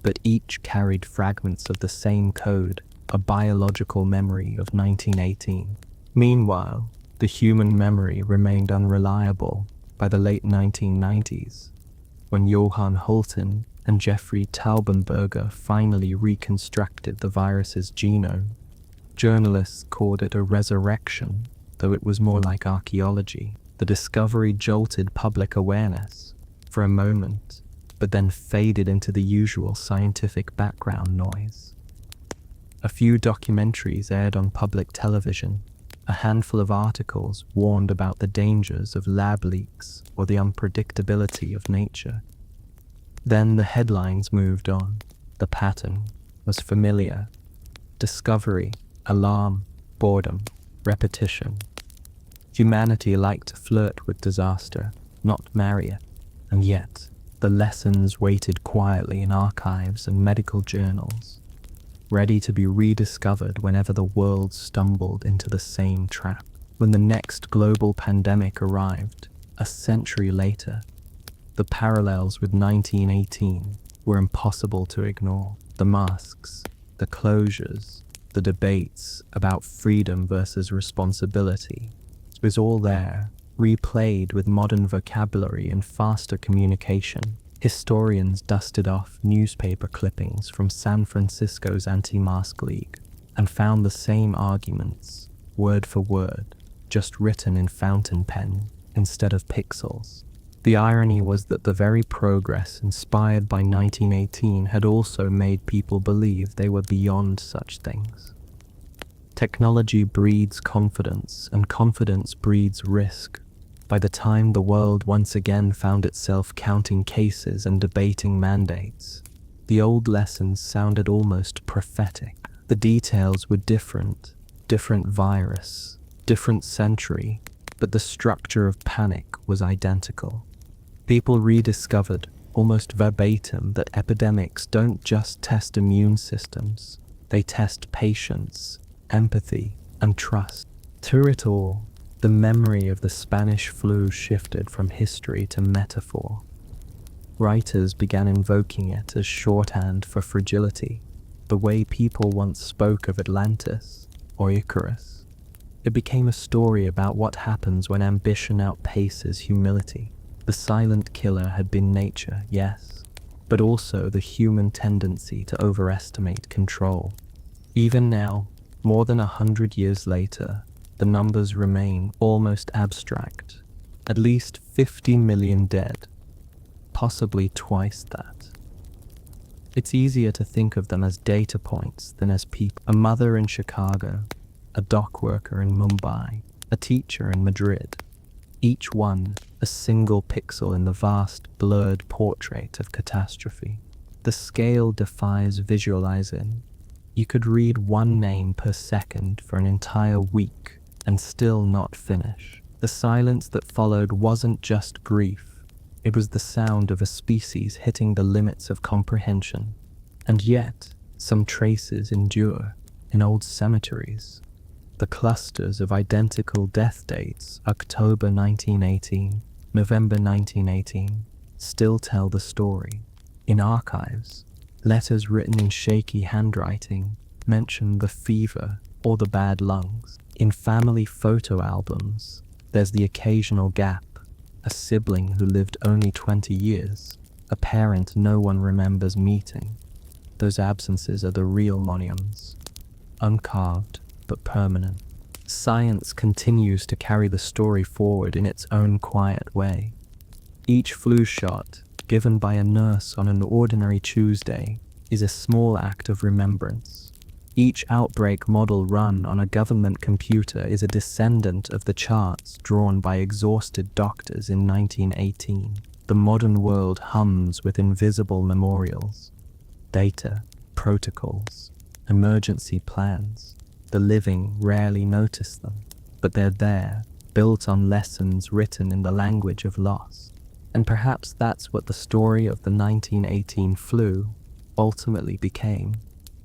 but each carried fragments of the same code, a biological memory of 1918. Meanwhile, the human memory remained unreliable by the late 1990s, when Johann Hultin and Jeffrey Taubenberger finally reconstructed the virus's genome. Journalists called it a resurrection, though it was more like archaeology. The discovery jolted public awareness for a moment, but then faded into the usual scientific background noise. A few documentaries aired on public television. A handful of articles warned about the dangers of lab leaks or the unpredictability of nature. Then the headlines moved on. The pattern was familiar: discovery, alarm, boredom, repetition. Humanity liked to flirt with disaster, not marry it, and yet the lessons waited quietly in archives and medical journals, ready to be rediscovered whenever the world stumbled into the same trap. When the next global pandemic arrived, a century later, the parallels with 1918 were impossible to ignore. The masks, the closures, the debates about freedom versus responsibility. It was all there, replayed with modern vocabulary and faster communication. Historians dusted off newspaper clippings from San Francisco's anti-mask league and found the same arguments, word for word, just written in fountain pen instead of pixels. The irony was that the very progress inspired by 1918 had also made people believe they were beyond such things. Technology breeds confidence, and confidence breeds risk. By the time the world once again found itself counting cases and debating mandates, the old lessons sounded almost prophetic. The details were different virus, different century, but the structure of panic was identical. People rediscovered, almost verbatim, that epidemics don't just test immune systems, they test patience, empathy, and trust. Through it all, the memory of the Spanish flu shifted from history to metaphor. Writers began invoking it as shorthand for fragility, the way people once spoke of Atlantis or Icarus. It became a story about what happens when ambition outpaces humility. The silent killer had been nature, yes, but also the human tendency to overestimate control. Even now, more than 100 years later, the numbers remain almost abstract. At least 50 million dead, possibly twice that. It's easier to think of them as data points than as people. A mother in Chicago, a dock worker in Mumbai, a teacher in Madrid. Each one a single pixel in the vast, blurred portrait of catastrophe. The scale defies visualizing. You could read one name per second for an entire week and still not finish. The silence that followed wasn't just grief. It was the sound of a species hitting the limits of comprehension. And yet, some traces endure in old cemeteries. The clusters of identical death dates, October 1918, November 1918, still tell the story. In archives, letters written in shaky handwriting mention the fever or the bad lungs. In family photo albums, there's the occasional gap, a sibling who lived only 20 years, a parent no one remembers meeting. Those absences are the real monuments, uncarved but permanent. Science continues to carry the story forward in its own quiet way. Each flu shot, given by a nurse on an ordinary Tuesday, is a small act of remembrance. Each outbreak model run on a government computer is a descendant of the charts drawn by exhausted doctors in 1918. The modern world hums with invisible memorials, data, protocols, emergency plans. The living rarely notice them, but they're there, built on lessons written in the language of loss. And perhaps that's what the story of the 1918 flu ultimately became.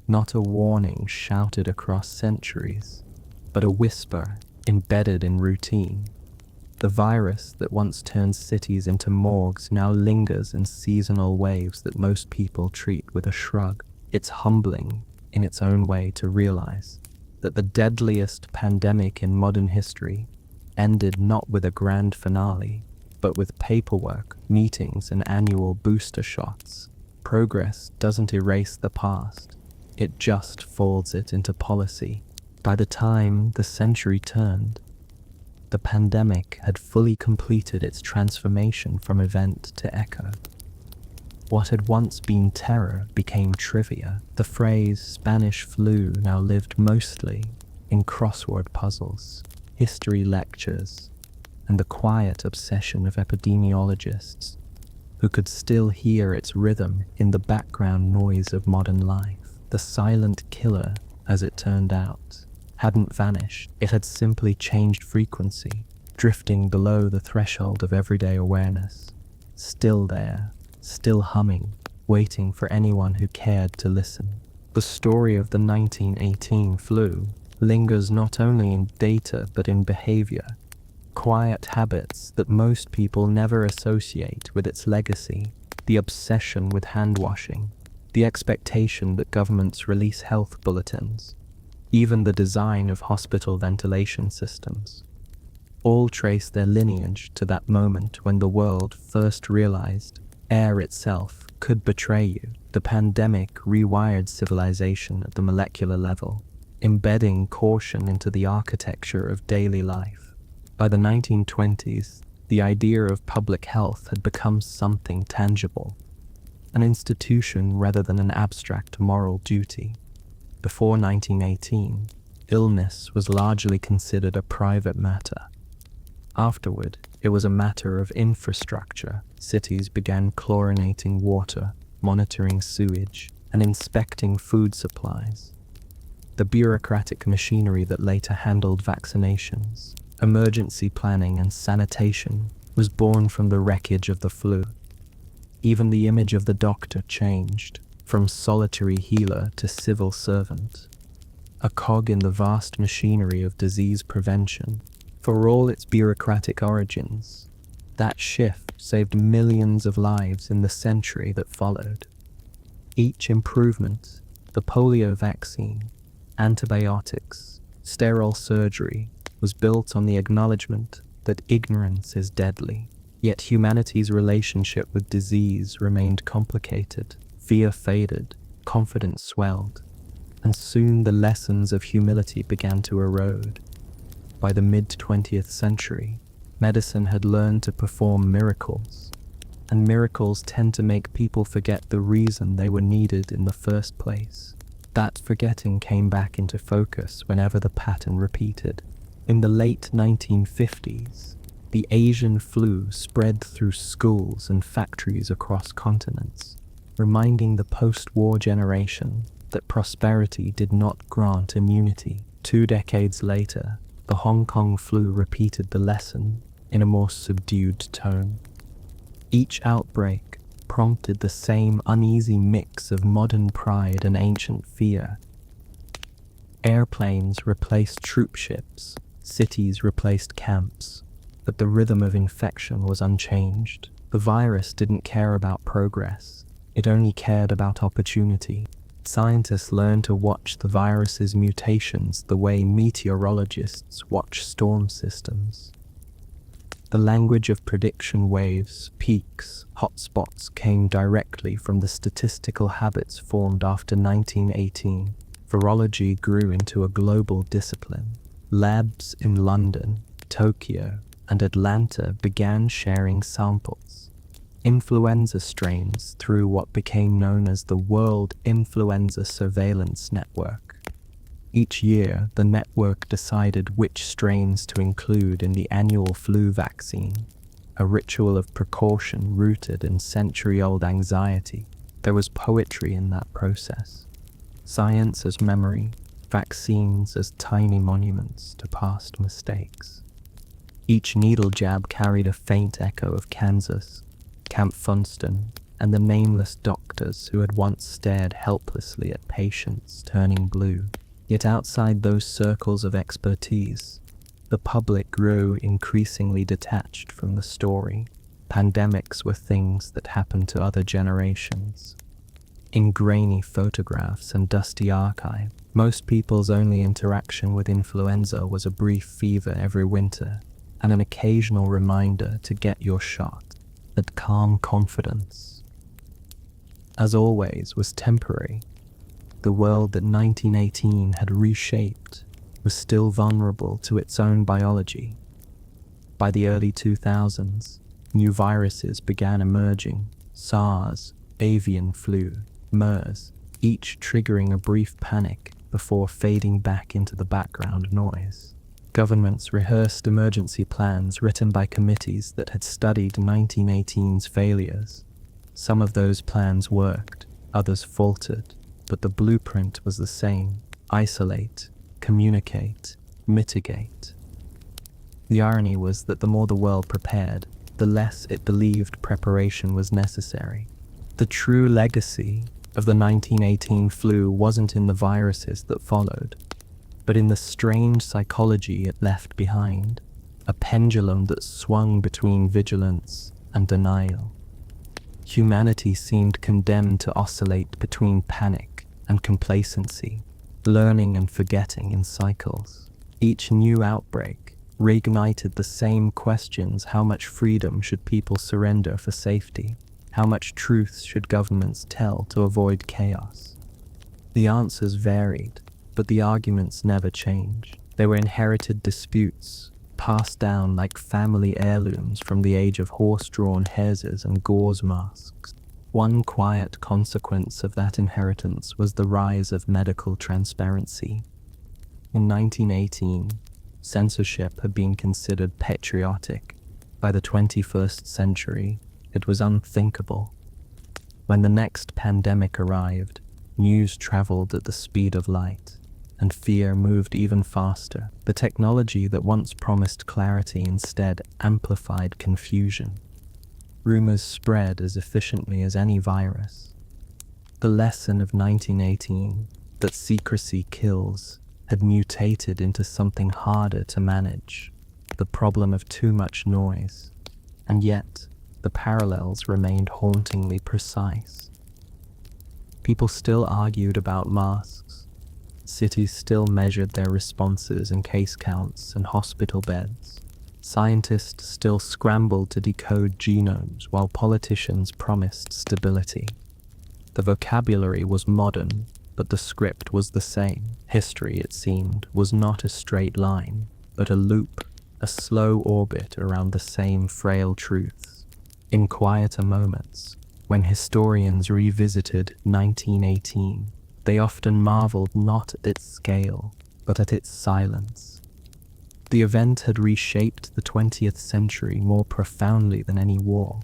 Not a warning shouted across centuries, but a whisper embedded in routine. The virus that once turned cities into morgues now lingers in seasonal waves that most people treat with a shrug. It's humbling in its own way to realize that the deadliest pandemic in modern history ended not with a grand finale, but with paperwork, meetings, and annual booster shots. Progress doesn't erase the past, it just folds it into policy. By the time the century turned, the pandemic had fully completed its transformation from event to echo. What had once been terror became trivia. The phrase Spanish flu now lived mostly in crossword puzzles, history lectures, and the quiet obsession of epidemiologists who could still hear its rhythm in the background noise of modern life. The silent killer, as it turned out, hadn't vanished. It had simply changed frequency, drifting below the threshold of everyday awareness. Still there, still humming, waiting for anyone who cared to listen. The story of the 1918 flu lingers not only in data but in behavior, quiet habits that most people never associate with its legacy, the obsession with hand washing, the expectation that governments release health bulletins, even the design of hospital ventilation systems. All trace their lineage to that moment when the world first realized air itself could betray you. The pandemic rewired civilization at the molecular level, embedding caution into the architecture of daily life. By the 1920s, the idea of public health had become something tangible, an institution rather than an abstract moral duty. Before 1918, illness was largely considered a private matter. Afterward, it was a matter of infrastructure. Cities began chlorinating water, monitoring sewage, and inspecting food supplies. The bureaucratic machinery that later handled vaccinations, emergency planning, and sanitation was born from the wreckage of the flu. Even the image of the doctor changed, from solitary healer to civil servant, a cog in the vast machinery of disease prevention. For all its bureaucratic origins, that shift saved millions of lives in the century that followed. Each improvement, the polio vaccine, antibiotics, sterile surgery, was built on the acknowledgement that ignorance is deadly. Yet humanity's relationship with disease remained complicated. Fear faded, confidence swelled, and soon the lessons of humility began to erode. By the mid-20th century, medicine had learned to perform miracles, and miracles tend to make people forget the reason they were needed in the first place. That forgetting came back into focus whenever the pattern repeated. In the late 1950s, the Asian flu spread through schools and factories across continents, reminding the post-war generation that prosperity did not grant immunity. 2 decades later, the Hong Kong flu repeated the lesson in a more subdued tone. Each outbreak prompted the same uneasy mix of modern pride and ancient fear. Airplanes replaced troop ships, cities replaced camps, but the rhythm of infection was unchanged. The virus didn't care about progress, it only cared about opportunity. Scientists learned to watch the virus's mutations the way meteorologists watch storm systems. The language of prediction waves, peaks, hotspots came directly from the statistical habits formed after 1918. Virology grew into a global discipline. Labs in London, Tokyo, and Atlanta began sharing samples. Influenza strains through what became known as the World Influenza Surveillance Network. Each year, the network decided which strains to include in the annual flu vaccine, a ritual of precaution rooted in century-old anxiety. There was poetry in that process. Science as memory, vaccines as tiny monuments to past mistakes. Each needle jab carried a faint echo of Kansas, Camp Funston, and the nameless doctors who had once stared helplessly at patients turning blue. Yet outside those circles of expertise, the public grew increasingly detached from the story. Pandemics were things that happened to other generations. In grainy photographs and dusty archive, most people's only interaction with influenza was a brief fever every winter and an occasional reminder to get your shot. That calm confidence, as always, was temporary. The world that 1918 had reshaped was still vulnerable to its own biology. By the early 2000s, new viruses began emerging: SARS, avian flu, MERS, each triggering a brief panic before fading back into the background noise. Governments rehearsed emergency plans written by committees that had studied 1918's failures. Some of those plans worked, others faltered, but the blueprint was the same: isolate, communicate, mitigate. The irony was that the more the world prepared, the less it believed preparation was necessary. The true legacy of the 1918 flu wasn't in the viruses that followed, but in the strange psychology it left behind, a pendulum that swung between vigilance and denial. Humanity seemed condemned to oscillate between panic and complacency, learning and forgetting in cycles. Each new outbreak reignited the same questions: how much freedom should people surrender for safety? How much truth should governments tell to avoid chaos? The answers varied, but the arguments never changed. They were inherited disputes, passed down like family heirlooms from the age of horse-drawn hearses and gauze masks. One quiet consequence of that inheritance was the rise of medical transparency. In 1918, censorship had been considered patriotic. By the 21st century, it was unthinkable. When the next pandemic arrived, news traveled at the speed of light, and fear moved even faster. The technology that once promised clarity instead amplified confusion. Rumors spread as efficiently as any virus. The lesson of 1918, that secrecy kills, had mutated into something harder to manage: the problem of too much noise. And yet, the parallels remained hauntingly precise. People still argued about masks. Cities still measured their responses in case counts and hospital beds. Scientists still scrambled to decode genomes while politicians promised stability. The vocabulary was modern, but the script was the same. History, it seemed, was not a straight line, but a loop, a slow orbit around the same frail truths. In quieter moments, when historians revisited 1918, they often marveled not at its scale, but at its silence. The event had reshaped the 20th century more profoundly than any war,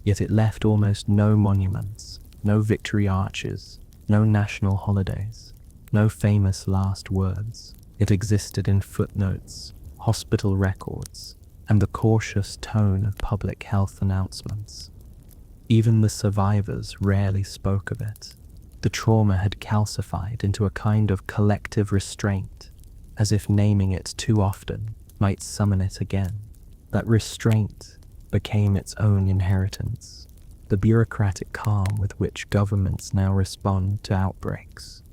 yet it left almost no monuments, no victory arches, no national holidays, no famous last words. It existed in footnotes, hospital records, and the cautious tone of public health announcements. Even the survivors rarely spoke of it. The trauma had calcified into a kind of collective restraint, as if naming it too often might summon it again. That restraint became its own inheritance, the bureaucratic calm with which governments now respond to outbreaks.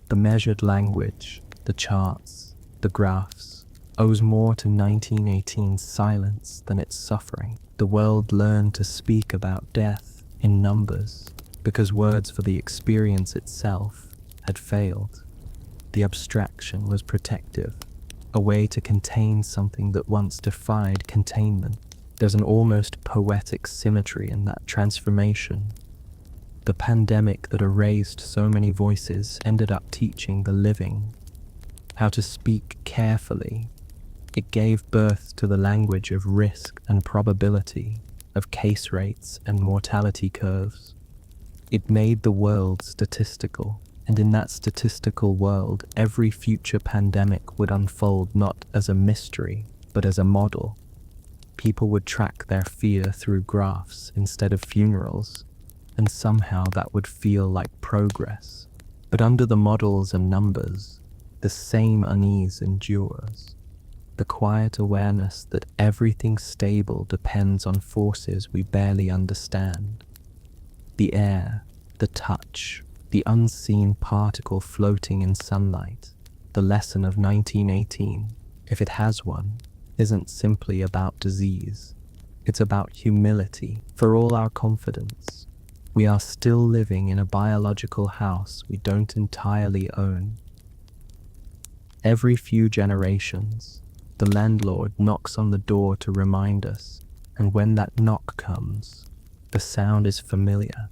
The measured language, the charts, the graphs, owes more to 1918's silence than its suffering. The world learned to speak about death in numbers, because words for the experience itself had failed. The abstraction was protective, a way to contain something that once defied containment. There's an almost poetic symmetry in that transformation. The pandemic that erased so many voices ended up teaching the living how to speak carefully. It gave birth to the language of risk and probability, of case rates and mortality curves. It made the world statistical, and in that statistical world, every future pandemic would unfold not as a mystery, but as a model. People would track their fear through graphs instead of funerals, and somehow that would feel like progress. But under the models and numbers, the same unease endures. The quiet awareness that everything stable depends on forces we barely understand. The air, the touch, the unseen particle floating in sunlight. The lesson of 1918, if it has one, isn't simply about disease. It's about humility. For all our confidence, we are still living in a biological house we don't entirely own. Every few generations, the landlord knocks on the door to remind us, and when that knock comes, the sound is familiar.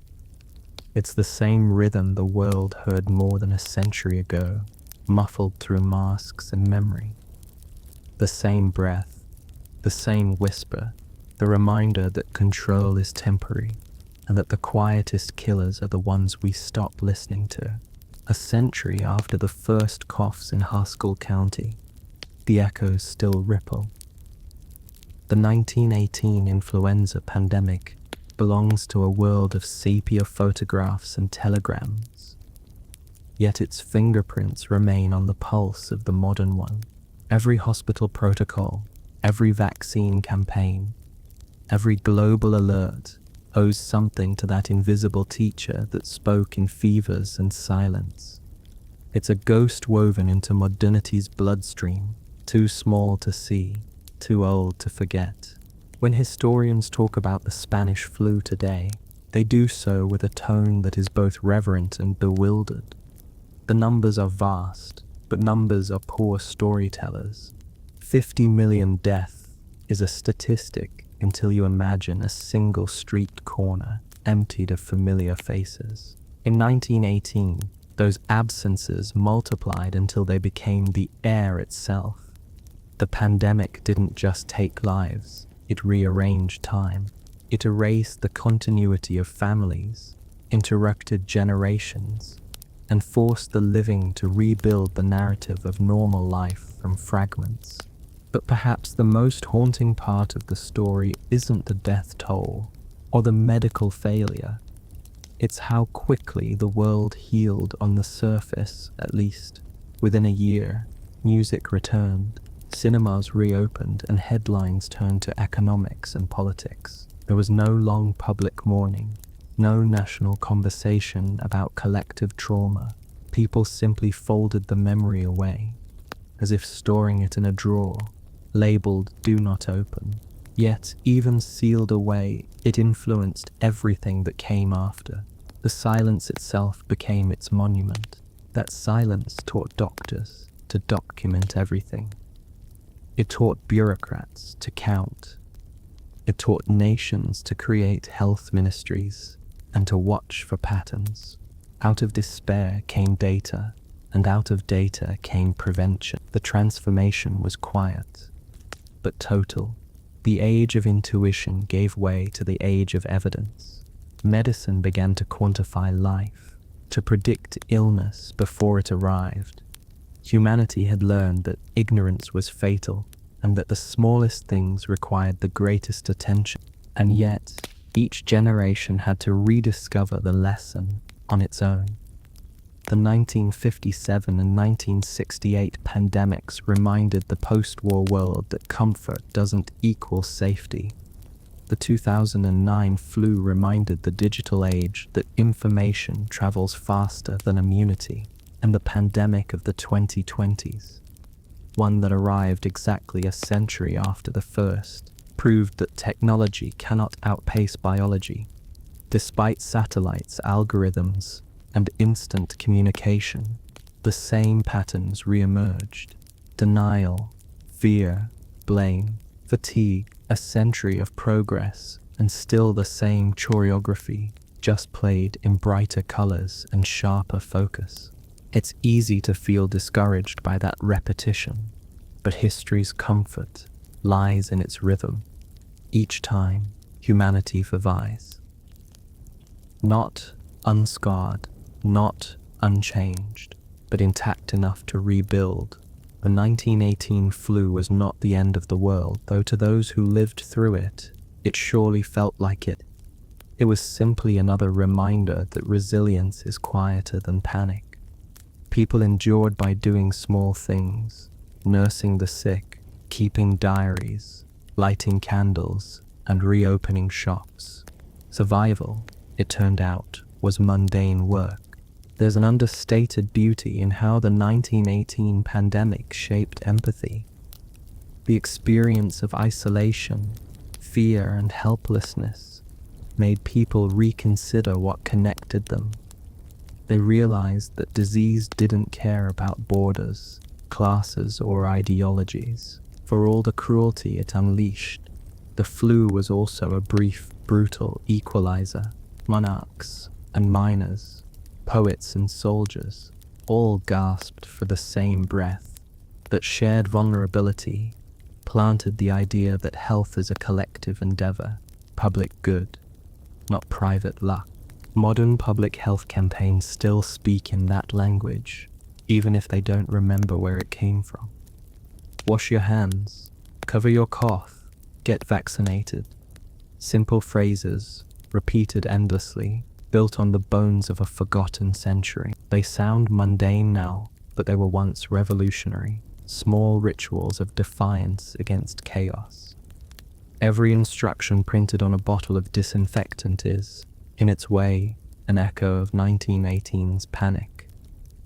It's the same rhythm the world heard more than a century ago, muffled through masks and memory. The same breath, the same whisper, the reminder that control is temporary, and that the quietest killers are the ones we stop listening to. A century after the first coughs in Haskell County, the echoes still ripple. The 1918 influenza pandemic belongs to a world of sepia photographs and telegrams, yet its fingerprints remain on the pulse of the modern one. Every hospital protocol, every vaccine campaign, every global alert owes something to that invisible teacher that spoke in fevers and silence. It's a ghost woven into modernity's bloodstream, too small to see, too old to forget. When historians talk about the Spanish flu today, they do so with a tone that is both reverent and bewildered. The numbers are vast, but numbers are poor storytellers. 50 million deaths is a statistic until you imagine a single street corner emptied of familiar faces. In 1918, those absences multiplied until they became the air itself. The pandemic didn't just take lives, it rearranged time. It erased the continuity of families, interrupted generations, and forced the living to rebuild the narrative of normal life from fragments. But perhaps the most haunting part of the story isn't the death toll or the medical failure. It's how quickly the world healed on the surface, at least. Within a year, music returned, cinemas reopened, and headlines turned to economics and politics. There was no long public mourning, no national conversation about collective trauma. People simply folded the memory away, as if storing it in a drawer, labeled "Do Not Open." Yet, even sealed away, it influenced everything that came after. The silence itself became its monument. That silence taught doctors to document everything. It taught bureaucrats to count. It taught nations to create health ministries and to watch for patterns. Out of despair came data, and out of data came prevention. The transformation was quiet, but total. The age of intuition gave way to the age of evidence. Medicine began to quantify life, to predict illness before it arrived. Humanity had learned that ignorance was fatal, and that the smallest things required the greatest attention. And yet, each generation had to rediscover the lesson on its own. The 1957 and 1968 pandemics reminded the post-war world that comfort doesn't equal safety. The 2009 flu reminded the digital age that information travels faster than immunity. And the pandemic of the 2020s, one that arrived exactly a century after the first, proved that technology cannot outpace biology. Despite satellites, algorithms, and instant communication, the same patterns re-emerged. Denial, fear, blame, fatigue, a century of progress, and still the same choreography, just played in brighter colors and sharper focus. It's easy to feel discouraged by that repetition, but history's comfort lies in its rhythm. Each time, humanity survives. Not unscarred, not unchanged, but intact enough to rebuild. The 1918 flu was not the end of the world, though to those who lived through it, it surely felt like it. It was simply another reminder that resilience is quieter than panic. People endured by doing small things, nursing the sick, keeping diaries, lighting candles, and reopening shops. Survival, it turned out, was mundane work. There's an understated beauty in how the 1918 pandemic shaped empathy. The experience of isolation, fear, and helplessness made people reconsider what connected them. They realized that disease didn't care about borders, classes, or ideologies. For all the cruelty it unleashed, the flu was also a brief, brutal equalizer. Monarchs and miners, poets and soldiers, all gasped for the same breath. That shared vulnerability planted the idea that health is a collective endeavor, public good, not private luck. Modern public health campaigns still speak in that language, even if they don't remember where it came from. Wash your hands, cover your cough, get vaccinated. Simple phrases, repeated endlessly, built on the bones of a forgotten century. They sound mundane now, but they were once revolutionary, small rituals of defiance against chaos. Every instruction printed on a bottle of disinfectant is, in its way, an echo of 1918's panic,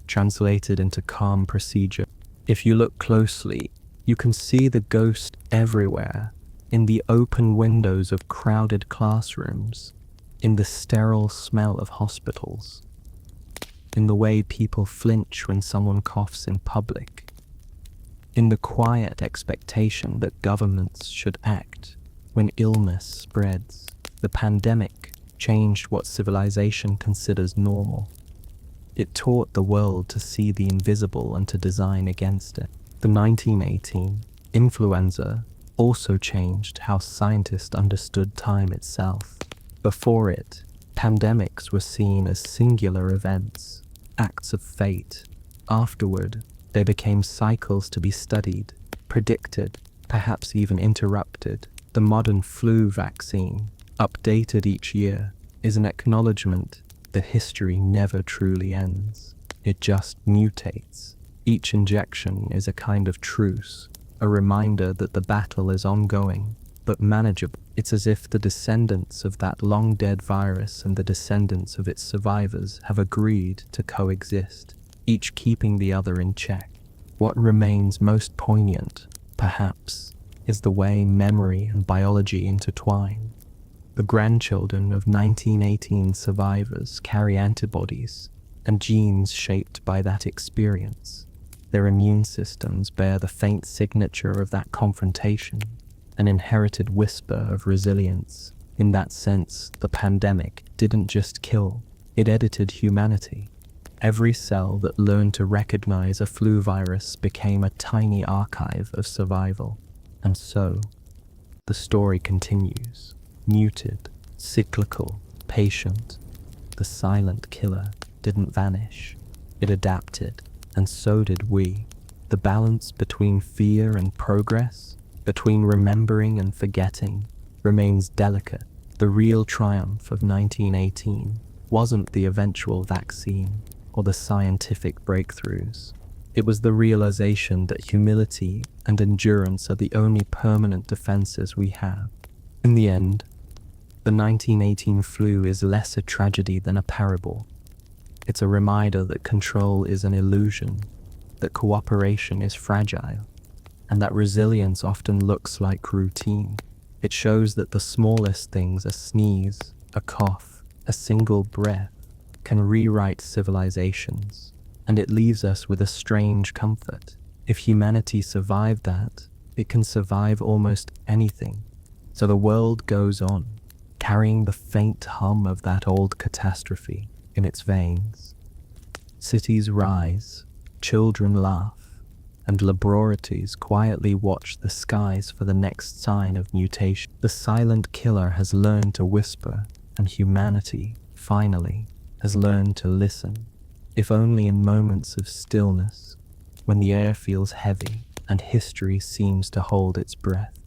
translated into calm procedure. If you look closely, you can see the ghost everywhere, in the open windows of crowded classrooms, in the sterile smell of hospitals, in the way people flinch when someone coughs in public, in the quiet expectation that governments should act when illness spreads. The pandemic changed what civilization considers normal. It taught the world to see the invisible and to design against it. The 1918 influenza also changed how scientists understood time itself. Before it, pandemics were seen as singular events, acts of fate. Afterward, they became cycles to be studied, predicted, perhaps even interrupted. The modern flu vaccine, updated each year, is an acknowledgement that history never truly ends. It just mutates. Each injection is a kind of truce, a reminder that the battle is ongoing, but manageable. It's as if the descendants of that long-dead virus and the descendants of its survivors have agreed to coexist, each keeping the other in check. What remains most poignant, perhaps, is the way memory and biology intertwine. The grandchildren of 1918 survivors carry antibodies and genes shaped by that experience. Their immune systems bear the faint signature of that confrontation, an inherited whisper of resilience. In that sense, the pandemic didn't just kill, it edited humanity. Every cell that learned to recognize a flu virus became a tiny archive of survival. And so, the story continues. Muted, cyclical, patient. The silent killer didn't vanish. It adapted, and so did we. The balance between fear and progress, between remembering and forgetting, remains delicate. The real triumph of 1918 wasn't the eventual vaccine or the scientific breakthroughs. It was the realization that humility and endurance are the only permanent defenses we have. In the end, the 1918 flu is less a tragedy than a parable. It's a reminder that control is an illusion, that cooperation is fragile, and that resilience often looks like routine. It shows that the smallest things, a sneeze, a cough, a single breath, can rewrite civilizations, and it leaves us with a strange comfort. If humanity survived that, it can survive almost anything. So the world goes on, carrying the faint hum of that old catastrophe in its veins. Cities rise, children laugh, and laboratories quietly watch the skies for the next sign of mutation. The silent killer has learned to whisper, and humanity, finally, has learned to listen, if only in moments of stillness, when the air feels heavy and history seems to hold its breath.